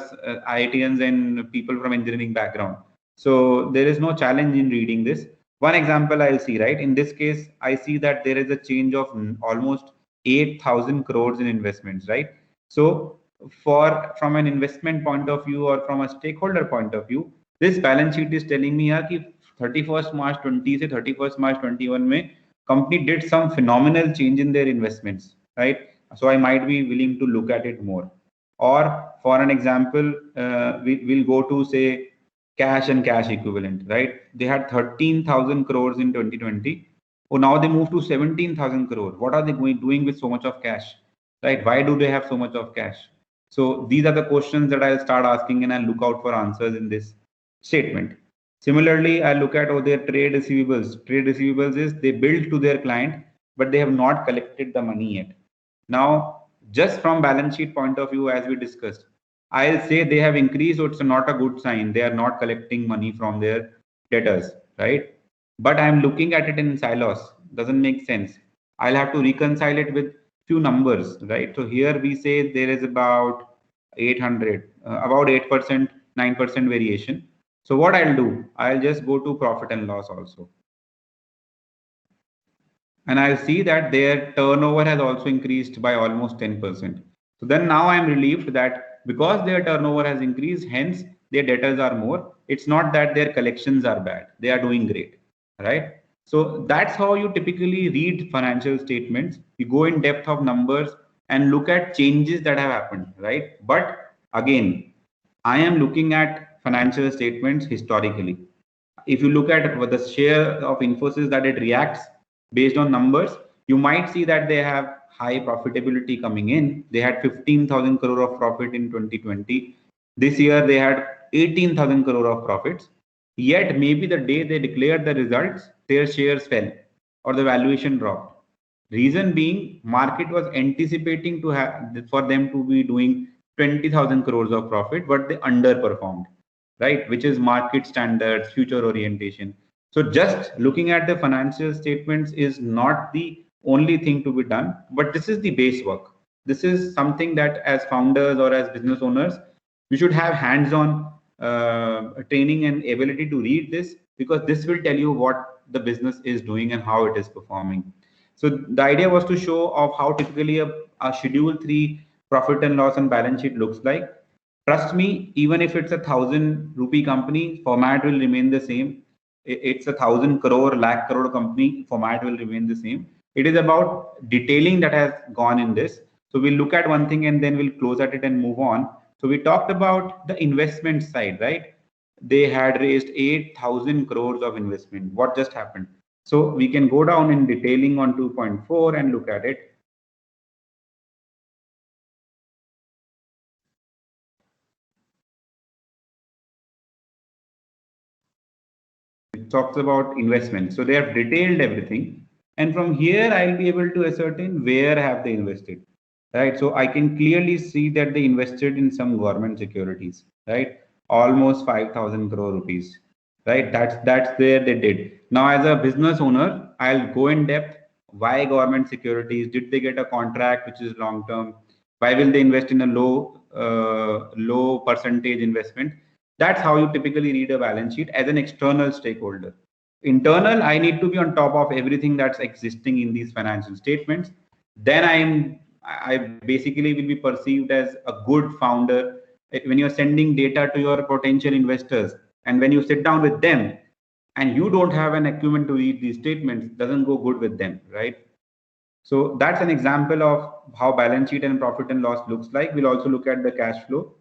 IITians and people from engineering background. So there is no challenge in reading this. One example I'll see, right? In this case, I see that there is a change of almost 8,000 crores in investments, right? So from an investment point of view or from a stakeholder point of view, this balance sheet is telling me that 31st March 20 से 31st March 21 में company did some phenomenal change in their investments, right? So I might be willing to look at it more. Or for an example, we will go to say cash and cash equivalent, right? They had 13,000 crores in 2020. Oh, now they moved to 17,000 crore. What are they doing with so much of cash, right? Why do they have so much of cash? So these are the questions that I'll start asking, and I'll look out for answers in this statement. Similarly, I look at their trade receivables. Trade receivables is they billed to their client, but they have not collected the money yet. Now, just from balance sheet point of view, as we discussed, I'll say they have increased, so it's not a good sign. They are not collecting money from their debtors, right? But I'm looking at it in silos. Doesn't make sense. I'll have to reconcile it with few numbers, right? So here we say there is about 800, about 8%, 9% variation. So what I'll do, I'll just go to profit and loss also. And I'll see that their turnover has also increased by almost 10%. So then now I'm relieved that because their turnover has increased, hence their debtors are more. It's not that their collections are bad. They are doing great, right? So that's how you typically read financial statements. You go in depth of numbers and look at changes that have happened, right? But again, I am looking at financial statements historically. If you look at what the share of Infosys that it reacts based on numbers, you might see that they have high profitability coming in. They had 15,000 crore of profit in 2020. This year they had 18,000 crore of profits. Yet maybe the day they declared the results, their shares fell or the valuation dropped. Reason being, market was anticipating to have for them to be doing 20,000 crores of profit, but they underperformed, right? Which is market standards, future orientation. So just looking at the financial statements is not the only thing to be done, but this is the base work. This is something that as founders or as business owners, we should have hands-on training and ability to read this, because this will tell you what the business is doing and how it is performing. So the idea was to show of how typically a schedule 3 profit and loss and balance sheet looks like. Trust me, even if it's a 1,000 rupee company, format will remain the same. It's a 1,000 crore, lakh crore company, format will remain the same. It is about detailing that has gone in this. So we'll look at one thing and then we'll close at it and move on. So we talked about the investment side, right? They had raised 8,000 crores of investment. What just happened? So we can go down in detailing on 2.4 and look at it. It talks about investment. So they have detailed everything. And from here, I'll be able to ascertain where have they invested, right? So I can clearly see that they invested in some government securities, right? Almost 5,000 crore rupees, right? That's where they did. Now, as a business owner, I'll go in depth. Why government securities? Did they get a contract which is long term? Why will they invest in a low percentage investment? That's how you typically read a balance sheet as an external stakeholder. Internal, I need to be on top of everything that's existing in these financial statements. Then I basically will be perceived as a good founder. When you're sending data to your potential investors, and when you sit down with them and you don't have an acumen to read these statements, doesn't go good with them, right? So that's an example of how balance sheet and profit and loss looks like. We'll also look at the cash flow.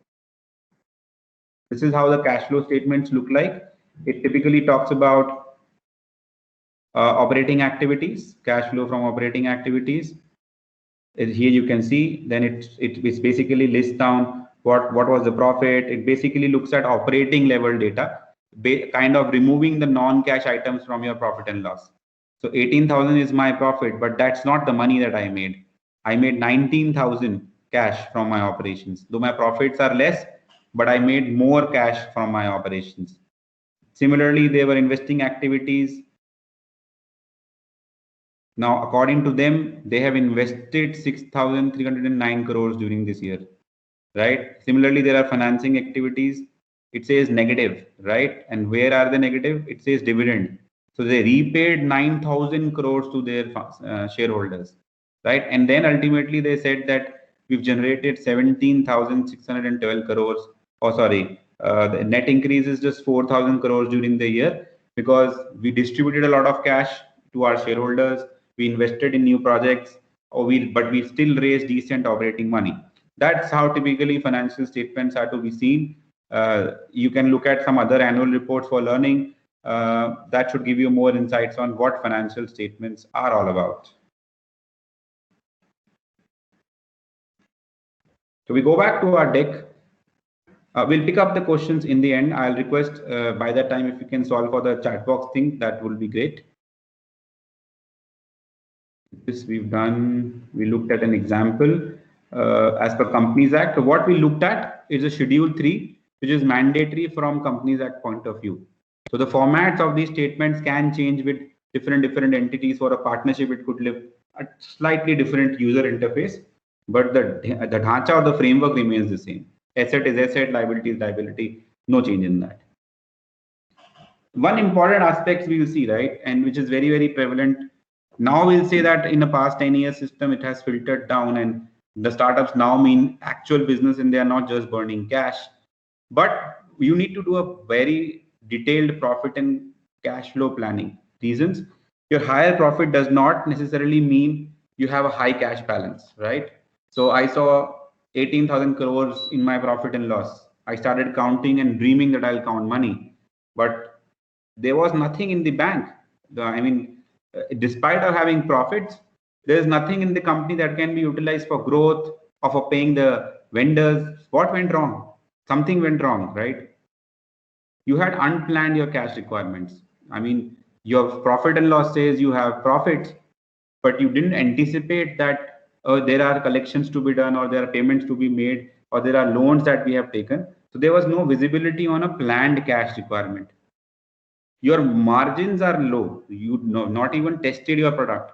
This is how the cash flow statements look like. It typically talks about operating activities, cash flow from operating activities. Here you can see, then it basically lists down what was the profit. It basically looks at operating level data, kind of removing the non-cash items from your profit and loss. So 18,000 is my profit, but that's not the money that I made. I made 19,000 cash from my operations. Though my profits are less, but I made more cash from my operations. Similarly, they were investing activities. Now, according to them, they have invested 6,309 crores during this year, right? Similarly, there are financing activities. It says negative, right? And where are they negative? It says dividend. So they repaid 9,000 crores to their shareholders, right? And then ultimately they said that we've generated 17,612 crores. Oh, sorry, the net increase is just 4,000 crores during the year because we distributed a lot of cash to our shareholders. We invested in new projects, but we still raised decent operating money. That's how typically financial statements are to be seen. You can look at some other annual reports for learning. That should give you more insights on what financial statements are all about. So we go back to our deck. We'll pick up the questions in the end. I'll request by that time if you can solve for the chat box thing, that will be great. This we've done. We looked at an example as per Companies Act. So what we looked at, is a Schedule 3, which is mandatory from Companies Act point of view. So the formats of these statements can change with different entities. For a partnership, it could live a slightly different user interface, but the dhacha or the framework remains the same. Asset is asset, liability is liability, no change in that. One important aspect we will see, right, and which is very prevalent now, we'll say that in the past 10 years system, it has filtered down, and the startups now mean actual business, and they are not just burning cash. But you need to do a very detailed profit and cash flow planning. Reasons: your higher profit does not necessarily mean you have a high cash balance, right? So I saw 18,000 crores in my profit and loss. I started counting and dreaming that I'll count money, but there was nothing in the bank. Despite of having profits, there is nothing in the company that can be utilized for growth or for paying the vendors. What went wrong? Something went wrong, right? You had unplanned your cash requirements. I mean, your profit and loss says you have profits, but you didn't anticipate that there are collections to be done, or there are payments to be made, or there are loans that we have taken. So there was no visibility on a planned cash requirement. Your margins are low. You know, not even tested your product.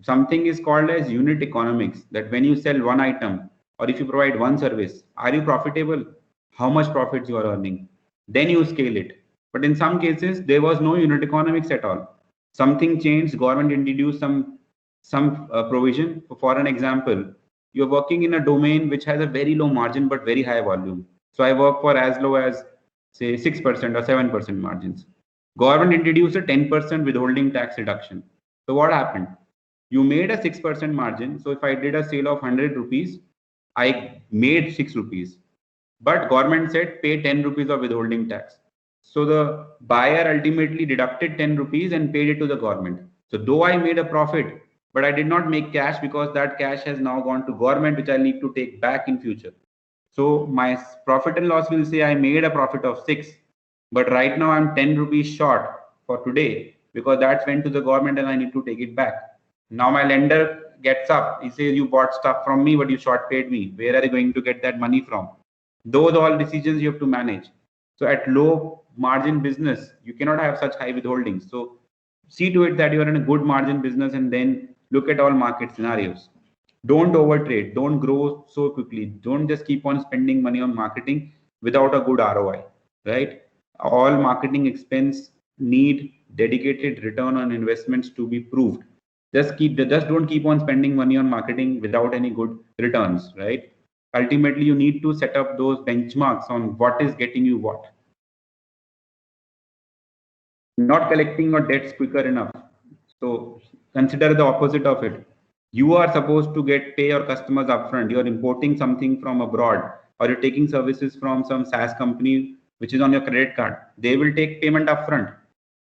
Something is called as unit economics, that when you sell one item or if you provide one service, are you profitable? How much profits you are earning? Then you scale it. But in some cases, there was no unit economics at all. Something changed. Government introduced some provision. For an example, you're working in a domain which has a very low margin but very high volume. So I work for as low as say 6% or 7% margins. Government introduced a 10% withholding tax reduction. So what happened? You made a 6% margin. So if I did a sale of 100 rupees, I made 6 rupees. But government said pay 10 rupees of withholding tax. So the buyer ultimately deducted 10 rupees and paid it to the government. So though I made a profit, but I did not make cash, because that cash has now gone to government, which I need to take back in future. So my profit and loss will say I made a profit of 6, but right now I'm 10 rupees short for today, because that's went to the government and I need to take it back. Now my lender gets up. He says, you bought stuff from me, but you short paid me. Where are you going to get that money from? Those all decisions you have to manage. So at low margin business, you cannot have such high withholdings. So see to it that you are in a good margin business, and then look at all market scenarios. Don't overtrade. Don't grow so quickly. Don't just keep on spending money on marketing without a good ROI, right? All marketing expense need dedicated return on investments to be proved. Just don't keep on spending money on marketing without any good returns, right? Ultimately, you need to set up those benchmarks on what is getting you what. Not collecting your debts quicker enough. So consider the opposite of it. You are supposed to pay your customers upfront. You're importing something from abroad, or you're taking services from some SaaS company which is on your credit card. They will take payment upfront.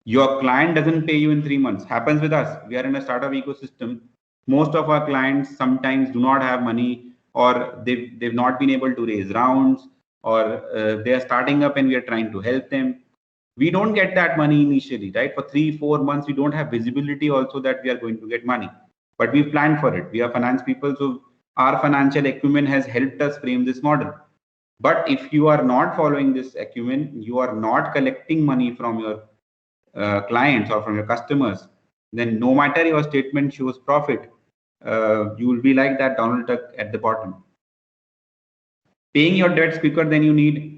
Your client doesn't pay you in 3 months. Happens with us. We are in a startup ecosystem. Most of our clients sometimes do not have money, or they've not been able to raise rounds, or they are starting up and we are trying to help them. We don't get that money initially, right? For 3-4 months, we don't have visibility also that we are going to get money, but we planned for it. We are finance people, so our financial acumen has helped us frame this model. But if you are not following this acumen, you are not collecting money from your clients or from your customers, then no matter your statement shows profit, you will be like that Donald Duck at the bottom. Paying your debts quicker than you need.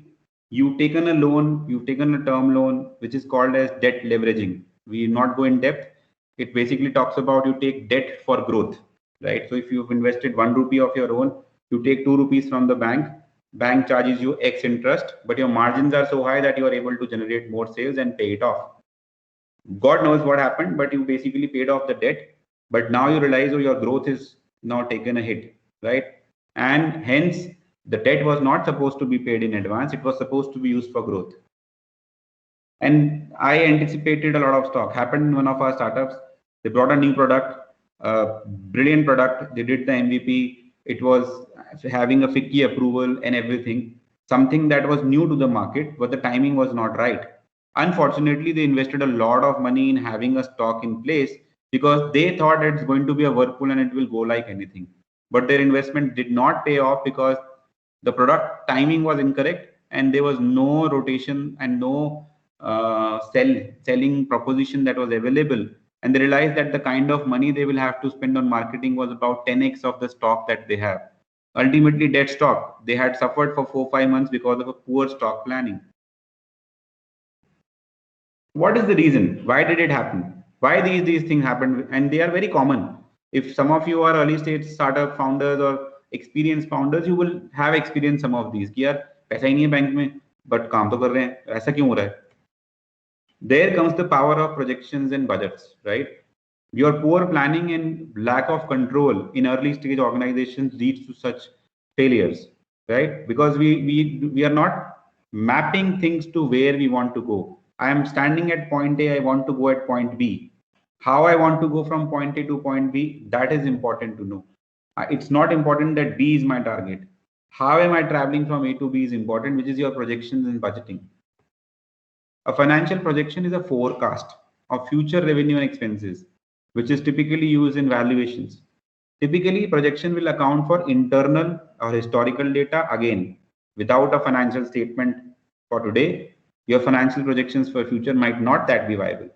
You've taken a loan, you've taken a term loan, which is called as debt leveraging. We not go in depth. It basically talks about you take debt for growth, right? So if you've invested 1 rupee of your own, you take 2 rupees from the bank charges you X interest, but your margins are so high that you are able to generate more sales and pay it off. God knows what happened, but you basically paid off the debt. But now you realize, oh, your growth is now taken a hit, right? And hence, the debt was not supposed to be paid in advance. It was supposed to be used for growth. And I anticipated a lot of stock. Happened in one of our startups. They brought a new product, a brilliant product. They did the MVP. It was having a FICCI approval and everything. Something that was new to the market, but the timing was not right. Unfortunately, they invested a lot of money in having a stock in place because they thought it's going to be a whirlpool and it will go like anything. But their investment did not pay off because The product timing was incorrect, and there was no rotation and no selling proposition that was available. And they realized that the kind of money they will have to spend on marketing was about 10x of the stock that they have. Ultimately, dead stock. They had suffered for 4-5 months because of a poor stock planning. What is the reason? Why did it happen? Why these things happen? And they are very common. If some of you are early stage startup founders or experienced founders, you will have experienced some of these. कि यार पैसा ही नहीं है bank में, but काम तो कर रहे हैं, ऐसा क्यों हो रहा है? There comes the power of projections and budgets, right? Your poor planning and lack of control in early stage organizations leads to such failures, right? Because we are not mapping things to where we want to go. I am standing at point A, I want to go at point B. How I want to go from point A to point B, that is important to know. It's not important that B is my target. How am I traveling from A to B is important, which is your projections and budgeting. A financial projection is a forecast of future revenue and expenses, which is typically used in valuations. Typically, projection will account for internal or historical data. Again, without a financial statement for today, your financial projections for future might not that be viable.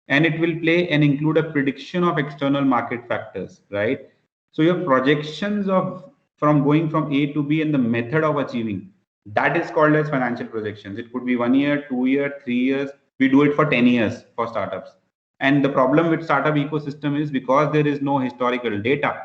And it will play and include a prediction of external market factors, right? So your projections of from going from A to B and the method of achieving, that is called as financial projections. It could be 1 year, 2 years, 3 years. We do it for 10 years for startups. And the problem with startup ecosystem is because there is no historical data.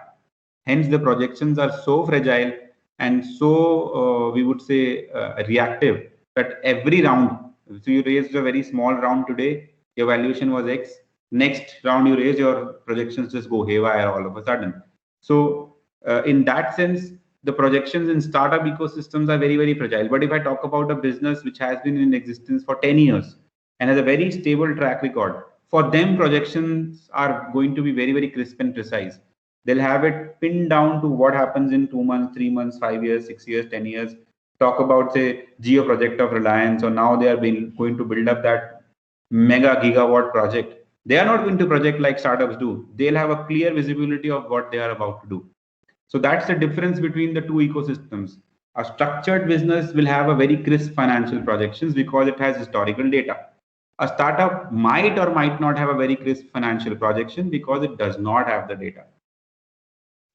Hence, the projections are so fragile and so, we would say, reactive that every round, so you raised a very small round today, your valuation was X. Next round you raise, your projections just go haywire all of a sudden. So in that sense, the projections in startup ecosystems are very, very fragile. But if I talk about a business which has been in existence for 10 years and has a very stable track record, for them, projections are going to be very, very crisp and precise. They'll have it pinned down to what happens in 2 months, 3 months, 5 years, 6 years, 10 years. Talk about, say, Geo project of Reliance, or now they are going to build up that mega gigawatt project. They are not going to project like startups do. They'll have a clear visibility of what they are about to do. So that's the difference between the two ecosystems. A structured business will have a very crisp financial projections because it has historical data. A startup might or might not have a very crisp financial projection because it does not have the data.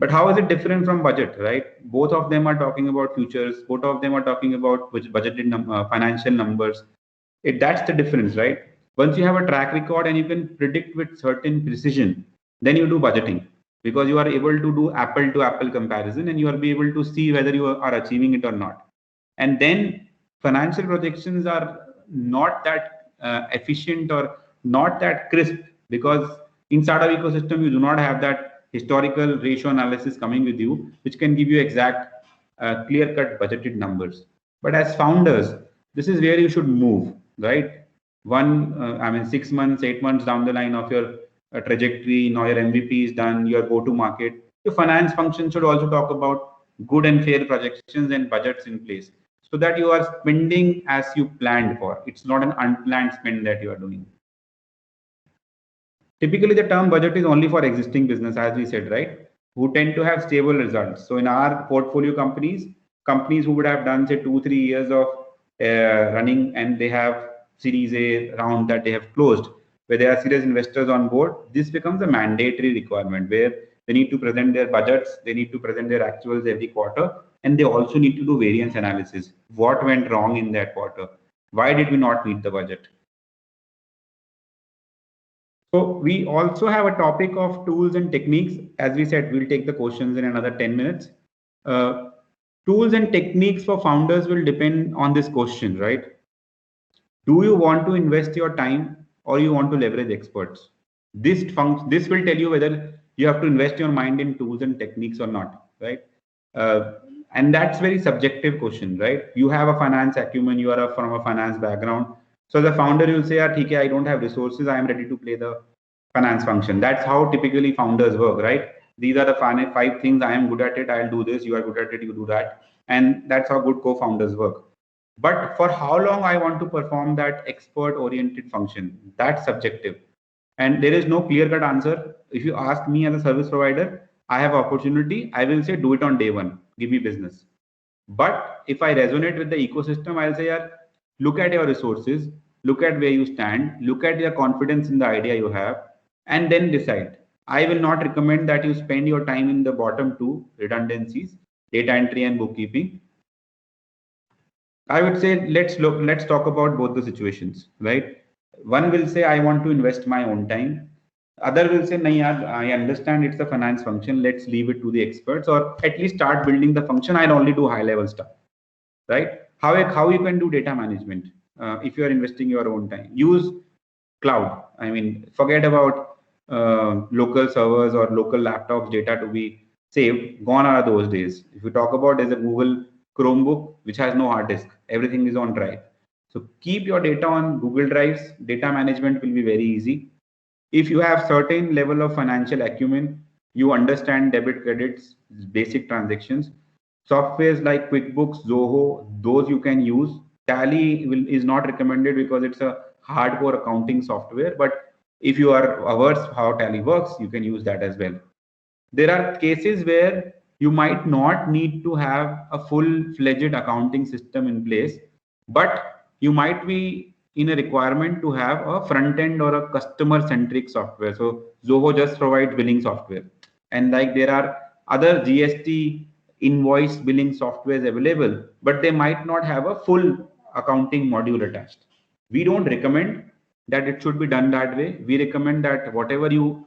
But how is it different from budget, right? Both of them are talking about futures. Both of them are talking about which budgeted financial numbers. That's the difference, right? Once you have a track record and you can predict with certain precision, then you do budgeting because you are able to do apple to apple comparison and you will be able to see whether you are achieving it or not. And then financial projections are not that efficient or not that crisp because in startup ecosystem, you do not have that historical ratio analysis coming with you, which can give you exact clear-cut budgeted numbers. But as founders, this is where you should move, right? 6 months, 8 months down the line of your trajectory, now your MVP is done, your go-to market. Your finance function should also talk about good and fair projections and budgets in place so that you are spending as you planned for. It's not an unplanned spend that you are doing. Typically, the term budget is only for existing business, as we said, right? Who tend to have stable results. So in our portfolio companies who would have done say 2-3 years of running and they have Series A round that they have closed, where there are serious investors on board, this becomes a mandatory requirement where they need to present their budgets, they need to present their actuals every quarter, and they also need to do variance analysis. What went wrong in that quarter? Why did we not meet the budget? So we also have a topic of tools and techniques. As we said, we'll take the questions in another 10 minutes. Tools and techniques for founders will depend on this question, right? Do you want to invest your time or you want to leverage experts? This will tell you whether you have to invest your mind in tools and techniques or not, right? And that's very subjective question, right? You have a finance acumen, you are from a finance background. So the founder will say, I don't have resources, I am ready to play the finance function. That's how typically founders work, right? These are the 5 things I am good at it, I'll do this, you are good at it, you do that. And that's how good co-founders work. But for how long I want to perform that expert-oriented function, that's subjective. And there is no clear-cut answer. If you ask me as a service provider, I have opportunity, I will say do it on day one, give me business. But if I resonate with the ecosystem, I'll say, yeah, look at your resources, look at where you stand, look at your confidence in the idea you have, and then decide. I will not recommend that you spend your time in the bottom two redundancies, data entry and bookkeeping. I would say let's talk about both the situations, right? One will say I want to invest my own time. Other will say, nahi yaar, I understand it's a finance function. Let's leave it to the experts, or at least start building the function. I'll only do high level stuff, right? How you can do data management if you are investing your own time? Use cloud. I mean, forget about local servers or local laptops data to be saved. Gone are those days. If you talk about, there's a Google Chromebook which has no hard disk. Everything is on drive. So keep your data on Google Drives. Data management will be very easy. If you have certain level of financial acumen, you understand debit credits, basic transactions, softwares like QuickBooks, Zoho, those you can use. Tally is not recommended because it's a hardcore accounting software, but if you are averse how Tally works, you can use that as well. There are cases where you might not need to have a full-fledged accounting system in place, but you might be in a requirement to have a front end or a customer centric software. So Zoho just provides billing software, and like there are other GST invoice billing softwares available, but they might not have a full accounting module attached. We don't recommend that it should be done that way. We recommend that whatever you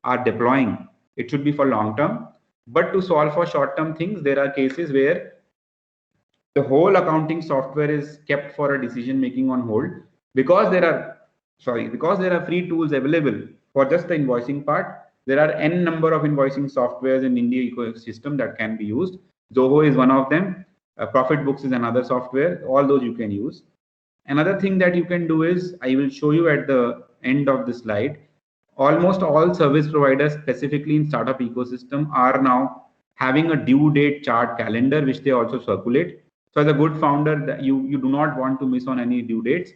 are deploying, it should be for long term. But to solve for short term things, there are cases where the whole accounting software is kept for a decision making on hold because because there are free tools available for just the invoicing part. There are n number of invoicing softwares in India ecosystem that can be used. Zoho is one of them. ProfitBooks is another software. All those you can use. Another thing that you can do is, I will show you at the end of the slide, almost all service providers, specifically in startup ecosystem, are now having a due date chart calendar, which they also circulate. So as a good founder, that you do not want to miss on any due dates.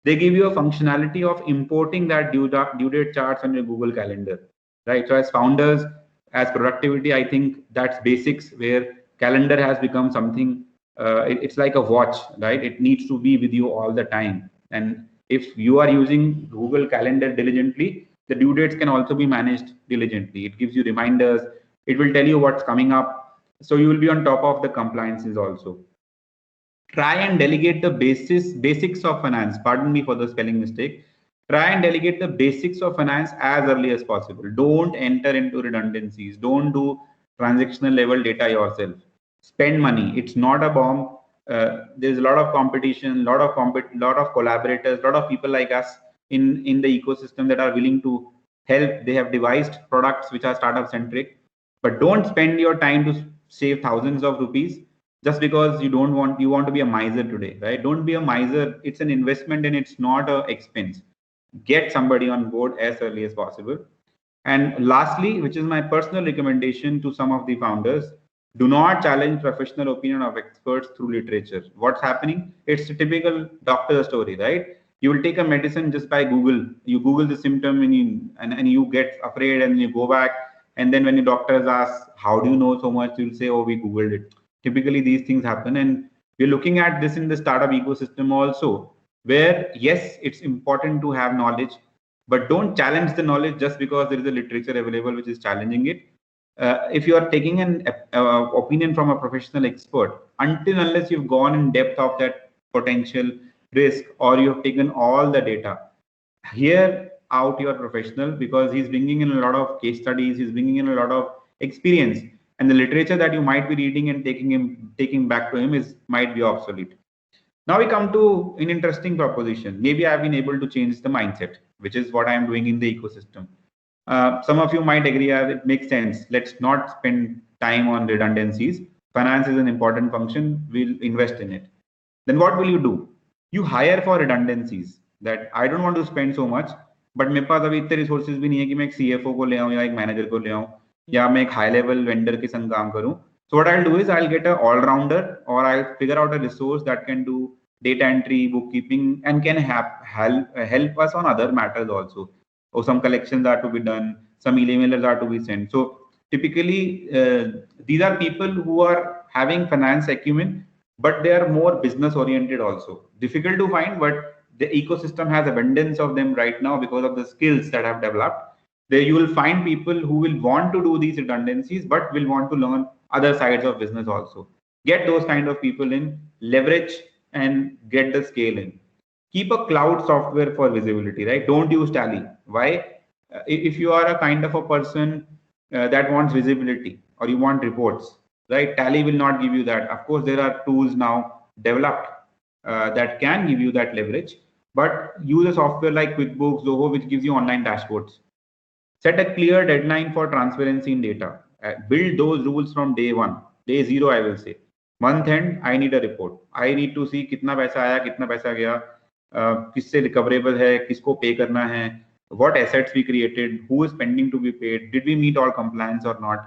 They give you a functionality of importing that due date charts on your Google Calendar, right? So as founders, as productivity, I think that's basics where calendar has become something. It's like a watch, right? It needs to be with you all the time. And if you are using Google Calendar diligently, the due dates can also be managed diligently. It gives you reminders. It will tell you what's coming up. So you will be on top of the compliances also. Try and delegate the basics of finance. Pardon me for the spelling mistake. Try and delegate the basics of finance as early as possible. Don't enter into redundancies. Don't do transactional level data yourself. Spend money. It's not a bomb. There's a lot of competition, lot of collaborators, lot of people like us in the ecosystem that are willing to help. They have devised products which are startup centric, but don't spend your time to save thousands of rupees just because you want to be a miser today, right? Don't be a miser. It's an investment and it's not a expense. Get somebody on board as early as possible. And lastly, which is my personal recommendation to some of the founders, do not challenge professional opinion of experts through literature. What's happening? It's a typical doctor story, right? You will take a medicine just by Google. You Google the symptom and you get afraid and you go back. And then when the doctors ask, how do you know so much? You'll say, oh, we Googled it. Typically, these things happen. And we're looking at this in the startup ecosystem also, where yes, it's important to have knowledge, but don't challenge the knowledge just because there is a literature available which is challenging it. If you are taking an opinion from a professional expert, unless you've gone in depth of that potential risk or you have taken all the data, hear out your professional, because he's bringing in a lot of case studies, he's bringing in a lot of experience, and the literature that you might be reading and taking back to him is might be obsolete. Now we come to an interesting proposition. Maybe I've been able to change the mindset, which is what I'm doing in the ecosystem. Some of you might agree as it makes sense. Let's not spend time on redundancies. Finance is an important function. We'll invest in it. Then what will you do? You hire for redundancies. That I don't want to spend so much, but मेरे पास अभी इतने resources भी नहीं है कि मैं एक CFO को ले आऊँ या एक manager को ले आऊँ या मैं एक high level vendor के संग काम करूँ. So what I'll do is I'll get an all-rounder, or I'll figure out a resource that can do data entry, bookkeeping, and can help us on other matters also. Or some collections are to be done, some emailers are to be sent. So typically, these are people who are having finance acumen, but they are more business oriented also. Difficult to find, but the ecosystem has abundance of them right now because of the skills that have developed. There you will find people who will want to do these redundancies, but will want to learn other sides of business also. Get those kind of people in, leverage and get the scale in. Keep a cloud software for visibility, right? Don't use Tally. Why? If you are a kind of a person that wants visibility or you want reports, right? Tally will not give you that. Of course, there are tools now developed that can give you that leverage, but use a software like QuickBooks, Zoho, which gives you online dashboards. Set a clear deadline for transparency in data. Build those rules from day one. Day zero, I will say. Month end, I need a report. I need to see कितना पैसा आया, कितना पैसा गया, किससे recoverable है, किसको pay करना है, what assets we created, who is pending to be paid, did we meet all compliance or not.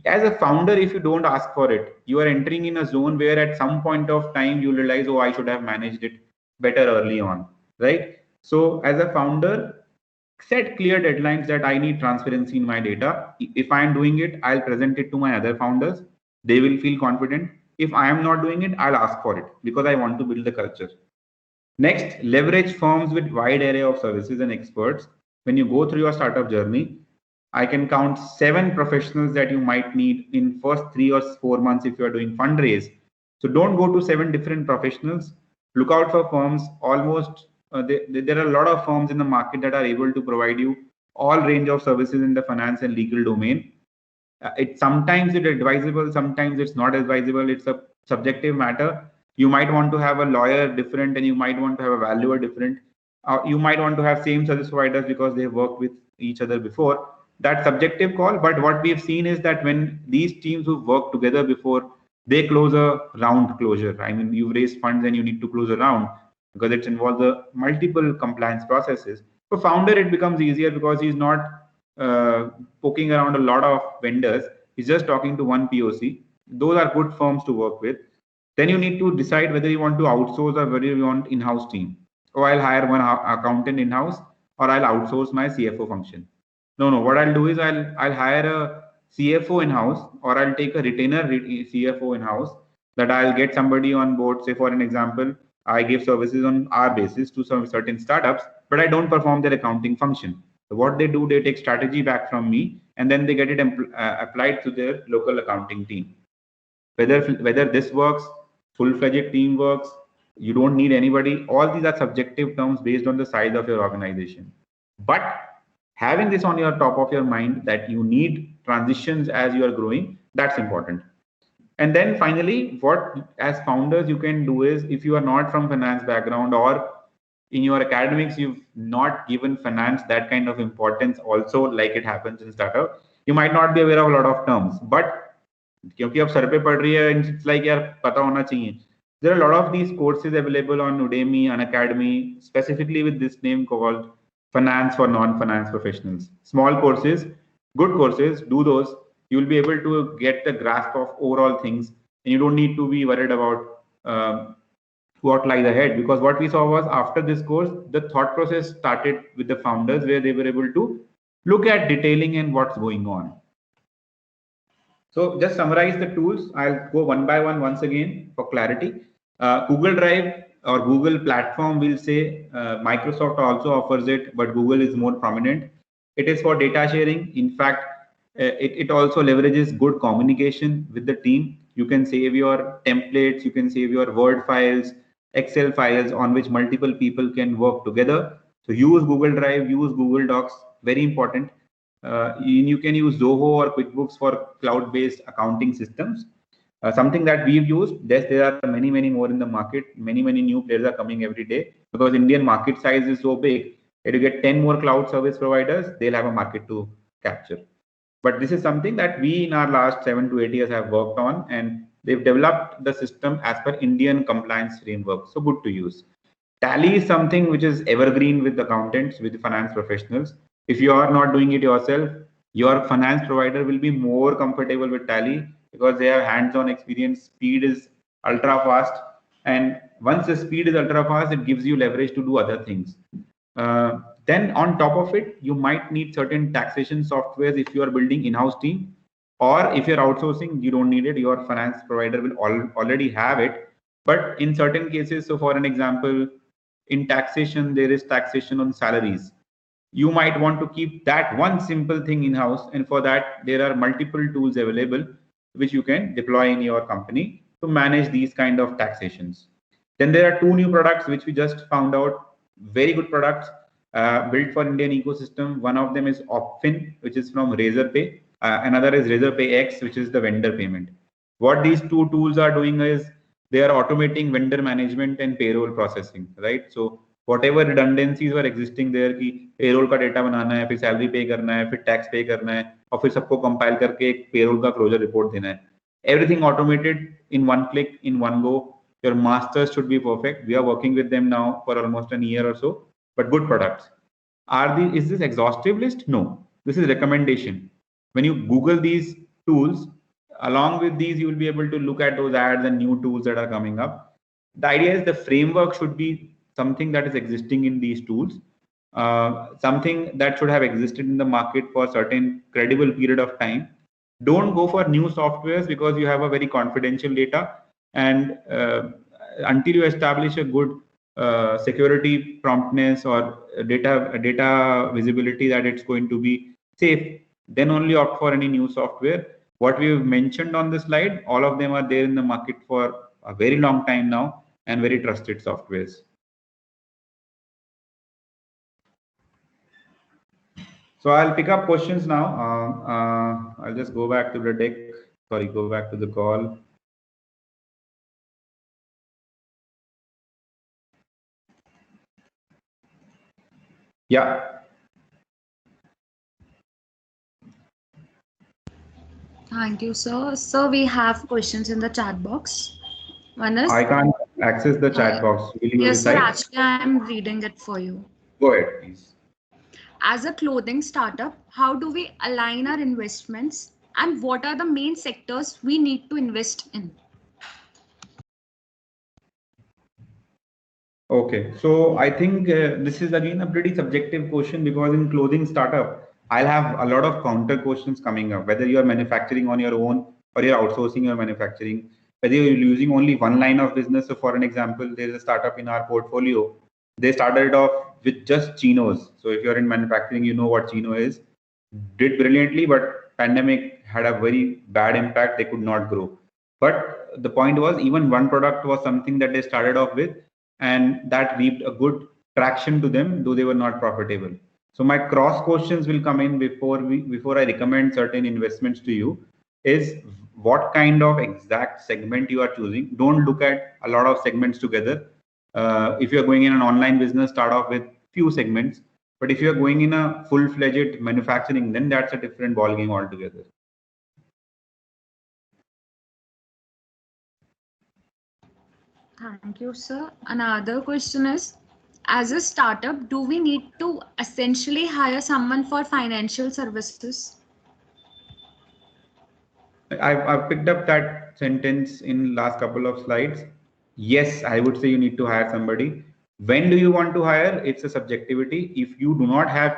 As a founder, if you don't ask for it, you are entering in a zone where at some point of time you realize, oh, I should have managed it better early on, right? So as a founder, set clear deadlines that I need transparency in my data. If I am doing it, I'll present it to my other founders. They will feel confident. If I am not doing it, I'll ask for it because I want to build the culture. Next, leverage firms with wide array of services and experts. When you go through your startup journey, I can count 7 professionals that you might need in first 3 or 4 months if you are doing fundraise. So don't go to 7 different professionals. Look out for firms. Almost there are a lot of firms in the market that are able to provide you all range of services in the finance and legal domain. It sometimes it's advisable, sometimes it's not advisable. It's a subjective matter. You might want to have a lawyer different, and you might want to have a valuer different. You might want to have same service providers because they've worked with each other before. That's subjective call. But what we've seen is that when these teams who've worked together before, they close a round closure. I mean, you raise funds and you need to close a round because it involves a multiple compliance processes. For founder, it becomes easier because he's not poking around a lot of vendors. He's just talking to one POC. Those are good firms to work with. Then you need to decide whether you want to outsource or whether you want in-house team. Or I'll hire one accountant in-house, or I'll outsource my CFO function. No. What I'll do is I'll hire a CFO in-house, or I'll take a retainer CFO in-house, that I'll get somebody on board. Say for an example, I give services on our basis to some certain startups, but I don't perform their accounting function. So what they do, they take strategy back from me, and then they get it applied to their local accounting team. Whether this works, full-fledged team works, you don't need anybody. All these are subjective terms based on the size of your organization. But having this on your top of your mind that you need transitions as you are growing, that's important. And then finally, what as founders you can do is, if you are not from finance background or in your academics you've not given finance that kind of importance also, like it happens in startup, you might not be aware of a lot of terms. But क्योंकि अब sir पे पड़ रही है, it's like यार पता होना चाहिए. There are a lot of these courses available on Udemy, Unacademy, specifically with this name called Finance for Non-Finance Professionals. Small courses, good courses, do those. You will be able to get the grasp of overall things, and you don't need to be worried about what lies ahead. Because what we saw was after this course, the thought process started with the founders where they were able to look at detailing and what's going on. So just summarize the tools. I'll go one by one once again for clarity. Google Drive or Google platform, we'll say. Microsoft also offers it, but Google is more prominent. It is for data sharing. In fact, it also leverages good communication with the team. You can save your templates, you can save your Word files, Excel files on which multiple people can work together. So use Google Drive, use Google Docs, very important. You can use Zoho or QuickBooks for cloud-based accounting systems. Something that we've used. There are many more in the market. Many new players are coming every day because Indian market size is so big. If you get 10 more cloud service providers, they'll have a market to capture. But this is something that we in our last 7 to 8 years have worked on, and they've developed the system as per Indian compliance framework. So good to use. Tally is something which is evergreen with accountants, with finance professionals. If you are not doing it yourself, your finance provider will be more comfortable with Tally because they have hands-on experience. Speed is ultra fast, and once the speed is ultra fast, it gives you leverage to do other things. Then on top of it, you might need certain taxation softwares if you are building in-house team. Or if you're outsourcing, you don't need it. Your finance provider will already have it. But in certain cases, so for an example, in taxation, there is taxation on salaries. You might want to keep that one simple thing in house, and for that there are multiple tools available which you can deploy in your company to manage these kind of taxations. Then there are two new products which we just found out, very good products, built for Indian ecosystem. One of them is Opfin, which is from Razorpay. Another is Razorpay X, which is the vendor payment. What these two tools are doing is they are automating vendor management and payroll processing, right? So whatever redundancies were existing there कि payroll का data बनाना है, फिर salary pay करना है, फिर tax pay करना है, और फिर सबको compile करके एक payroll का closure report देना है. Everything automated in one click, in one go. Your masters should be perfect. We are working with them now for almost a year or so, but good products. Is this exhaustive list? No, this is recommendation. When you Google these tools, along with these, you will be able to look at those ads and new tools that are coming up. The idea is the framework should be something that is existing in these tools, something that should have existed in the market for a certain credible period of time. Don't go for new softwares because you have a very confidential data, and until you establish a good security promptness or data visibility that it's going to be safe, then only opt for any new software. What we've mentioned on the slide, all of them are there in the market for a very long time now and very trusted softwares. So I'll pick up questions now. I'll just go back to the deck. Sorry, go back to the call. Yeah. Thank you, sir. So we have questions in the chat box. One is, I can't access the chat box. Will you yes, sir. recite? Actually, I'm reading it for you. Go ahead, please. As a clothing startup, how do we align our investments, and what are the main sectors we need to invest in? Okay, so I think this is again a pretty subjective question, because in clothing startup, I'll have a lot of counter questions coming up, whether you're manufacturing on your own or you're outsourcing your manufacturing, whether you're using only one line of business. So for an example, there's a startup in our portfolio. They started off with just chinos. So if you're in manufacturing, you know what chino is. Did brilliantly, but pandemic had a very bad impact. They could not grow. But the point was, even one product was something that they started off with, and that reaped a good traction to them, though they were not profitable. So my cross questions will come in before I recommend certain investments to you. Is what kind of exact segment you are choosing. Don't look at a lot of segments together. If you're going in an online business, start off with few segments. But if you're going in a full-fledged manufacturing, then that's a different ballgame altogether. Thank you, sir. Another question is, as a startup, do we need to essentially hire someone for financial services? I've picked up that sentence in last couple of slides. Yes, I would say you need to hire somebody. When do you want to hire? It's a subjectivity. If you do not have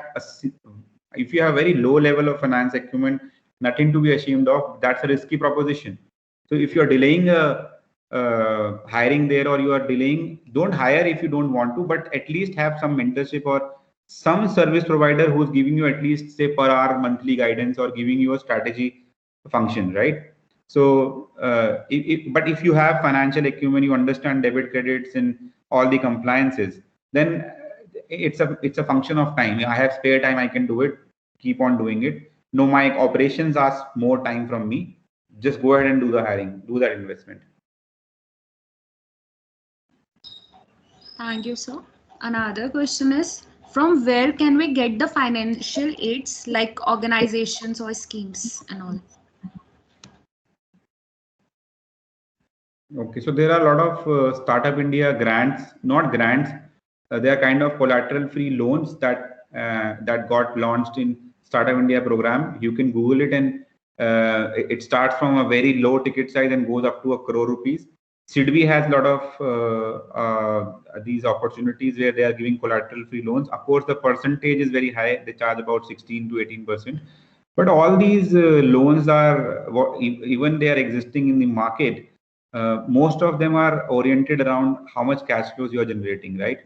if you have very low level of finance acumen, nothing to be ashamed of, that's a risky proposition. So if you're delaying hiring there, or you are delaying, don't hire if you don't want to, but at least have some mentorship or some service provider who's giving you at least, say, per hour monthly guidance, or giving you a strategy function, right? So but if you have financial acumen, you understand debit, credits, and all the compliances, then it's a function of time. I have spare time, I can do it, keep on doing it. No, my operations ask more time from me. Just go ahead and do the hiring, do that investment. Thank you, sir. Another question is, from where can we get the financial aids, like organizations or schemes and all? Okay, so there are a lot of Startup India grants, not grants. They are kind of collateral-free loans that got launched in Startup India program. You can Google it, and it starts from a very low ticket size and goes up to ₹1 crore. SIDBI has a lot of these opportunities where they are giving collateral-free loans. Of course, the percentage is very high. They charge about 16 to 18%. But all these loans are even they are existing in the market. Most of them are oriented around how much cash flows you are generating, right?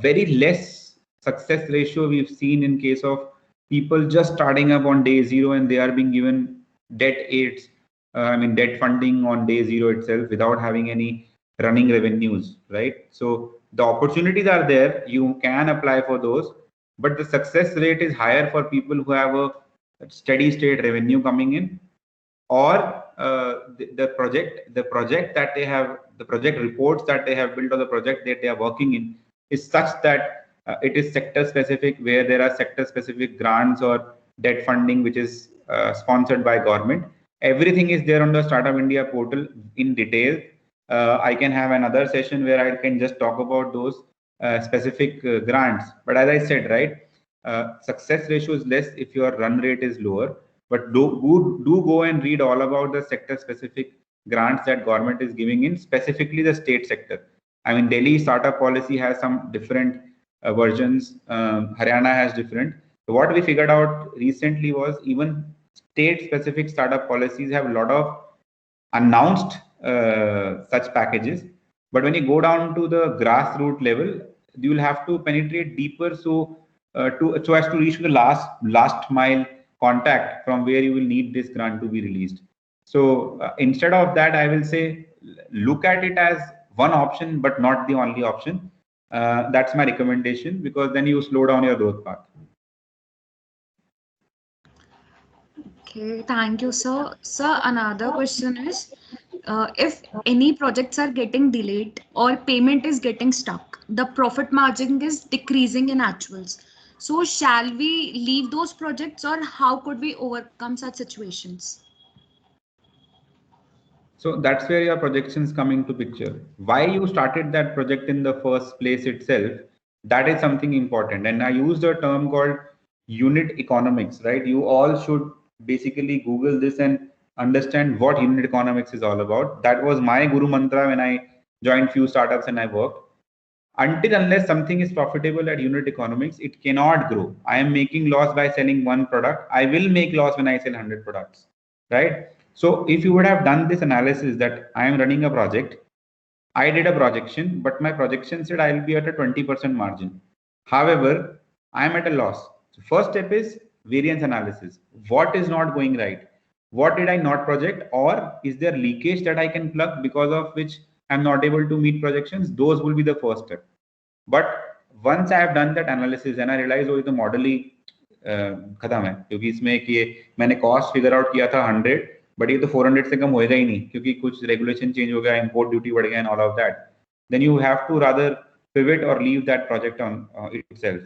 Very less success ratio we've seen in case of people just starting up on day zero and they are being given debt aids, debt funding on day zero itself without having any running revenues, right? So the opportunities are there, you can apply for those, but the success rate is higher for people who have a steady state revenue coming in, or the project that they have, the project reports that they have built, or the project that they are working in is such that it is sector specific, where there are sector specific grants or debt funding which is sponsored by government. Everything is there on the Startup India portal in detail. I can have another session where I can just talk about those specific grants. But as I said, right, success ratio is less if your run rate is lower. But do go and read all about the sector specific grants that government is giving in, specifically the state sector. I mean, Delhi startup policy has some different versions. Haryana has different. So what we figured out recently was even state specific startup policies have a lot of announced such packages, but when you go down to the grassroots level, you will have to penetrate deeper, so as to reach the last mile contact from where you will need this grant to be released. So instead of that, I will say look at it as one option but not the only option. That's my recommendation, because then you slow down your growth path. Okay, thank you, sir. Sir, another question is, if any projects are getting delayed or payment is getting stuck, the profit margin is decreasing in actuals. So, shall we leave those projects, or how could we overcome such situations? So that's where your projections come into picture. Why you started that project in the first place itself, that is something important. And I used a term called unit economics, right? You all should basically Google this and understand what unit economics is all about. That was my guru mantra when I joined few startups and I worked. Until unless something is profitable at unit economics, it cannot grow. I am making loss by selling one product. I will make loss when I sell 100 products, right? So if you would have done this analysis that I am running a project, I did a projection, but my projection said I will be at a 20% margin. However, I am at a loss. So first step is variance analysis. What is not going right? What did I not project? Or is there leakage that I can plug because of which I'm not able to meet projections? Those will be the first step. But once I have done that analysis and I realize वो तो model ही खत्म है, क्योंकि इसमें कि मैंने cost figure out किया था 100, बट ये तो 400 से कम होएगा ही नहीं, क्योंकि कुछ रेगुलेशन चेंज हो गया, इंपोर्ट ड्यूटी बढ़ गया and all of that, then you have to rather pivot or leave that project on itself.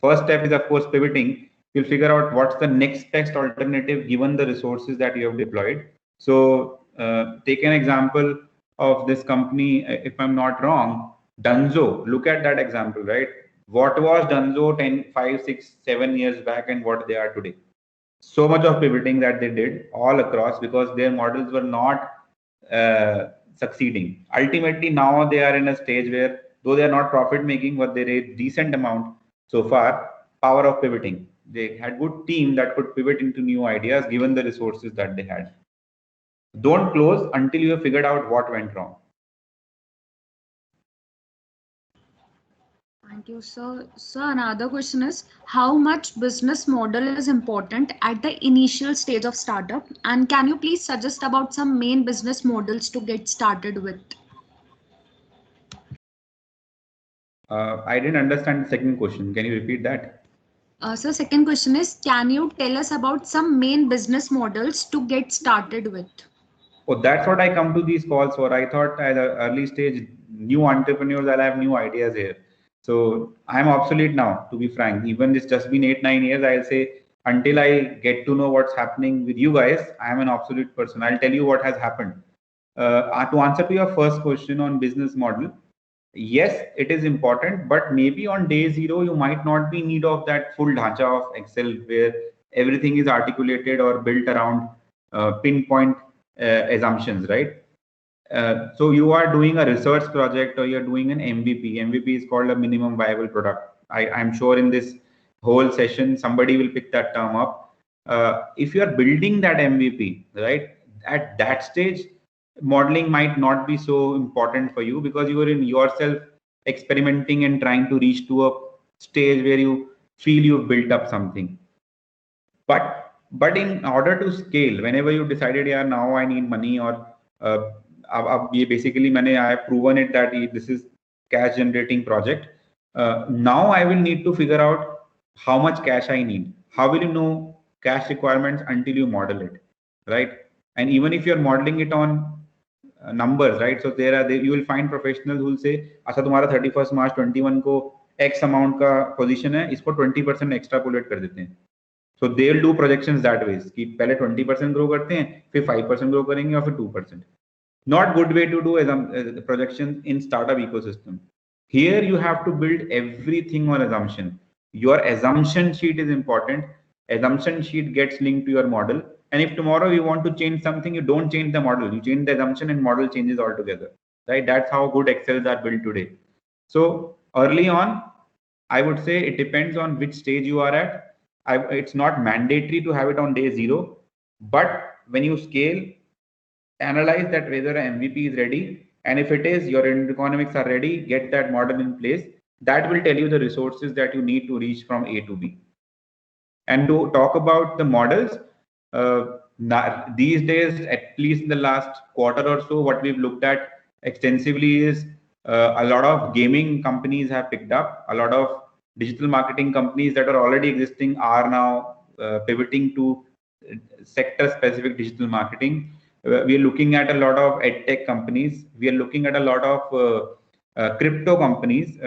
First step is of course pivoting. You'll figure out what's the next best alternative given the resources that you have deployed. So take an example of this company, if I'm not wrong, Dunzo. Look at that example, right? What was Dunzo 10, 5, 6, 7 years back and what they are today? So much of pivoting that they did all across because their models were not succeeding. Ultimately, now they are in a stage where, though they are not profit making, but they raised decent amount so far. Power of pivoting. They had good team that could pivot into new ideas given the resources that they had. Don't close until you have figured out what went wrong. Thank you, sir. So another question is, how much business model is important at the initial stage of startup? And can you please suggest about some main business models to get started with? I didn't understand the second question. Can you repeat that? So second question is, can you tell us about some main business models to get started with? Oh, that's what I come to these calls for. I thought at an early stage, new entrepreneurs, I'll have new ideas here. So I'm obsolete now, to be frank. Even it's just been 8, 9 years, I'll say until I get to know what's happening with you guys, I'm an obsolete person. I'll tell you what has happened. To answer to your first question on business model, yes, it is important, but maybe on day zero, you might not be in need of that full dhacha of Excel where everything is articulated or built around pinpoint assumptions, right? So you are doing a research project or you're doing an MVP. MVP is called a minimum viable product. I'm sure in this whole session, somebody will pick that term up. if you are building that MVP, right, at that stage, modeling might not be so important for you because you are in yourself experimenting and trying to reach to a stage where you feel you've built up something. But in order to scale, whenever you decided, yeah, now I need money, or basically I have proven it that this is cash generating project. Now I will need to figure out how much cash I need. How will you know cash requirements until you model it, right? And even if you're modeling it on numbers, right? So you will find professionals who will say, अच्छा तुम्हारा 31st March 21 को X amount का position है, इसको 20% extrapolate कर देते हैं. So they'll do projections that ways कि पहले 20% grow करते हैं, फिर 5% grow करेंगे और फिर 2%. Not good way to do projections in startup ecosystem. Here you have to build everything on assumption. Your assumption sheet is important. Assumption sheet gets linked to your model. And if tomorrow you want to change something, you don't change the model. You change the assumption and model changes altogether. Right? That's how good Excels are built today. So early on, I would say it depends on which stage you are at. It's not mandatory to have it on day 0. But when you scale, analyze that whether an MVP is ready, and if it is, your economics are ready, get that model in place. That will tell you the resources that you need to reach from A to B. And to talk about the models, these days, at least in the last quarter or so, what we've looked at extensively is a lot of gaming companies have picked up. A lot of digital marketing companies that are already existing are now pivoting to sector-specific digital marketing. We are looking at a lot of edtech companies. We are looking at a lot of crypto companies.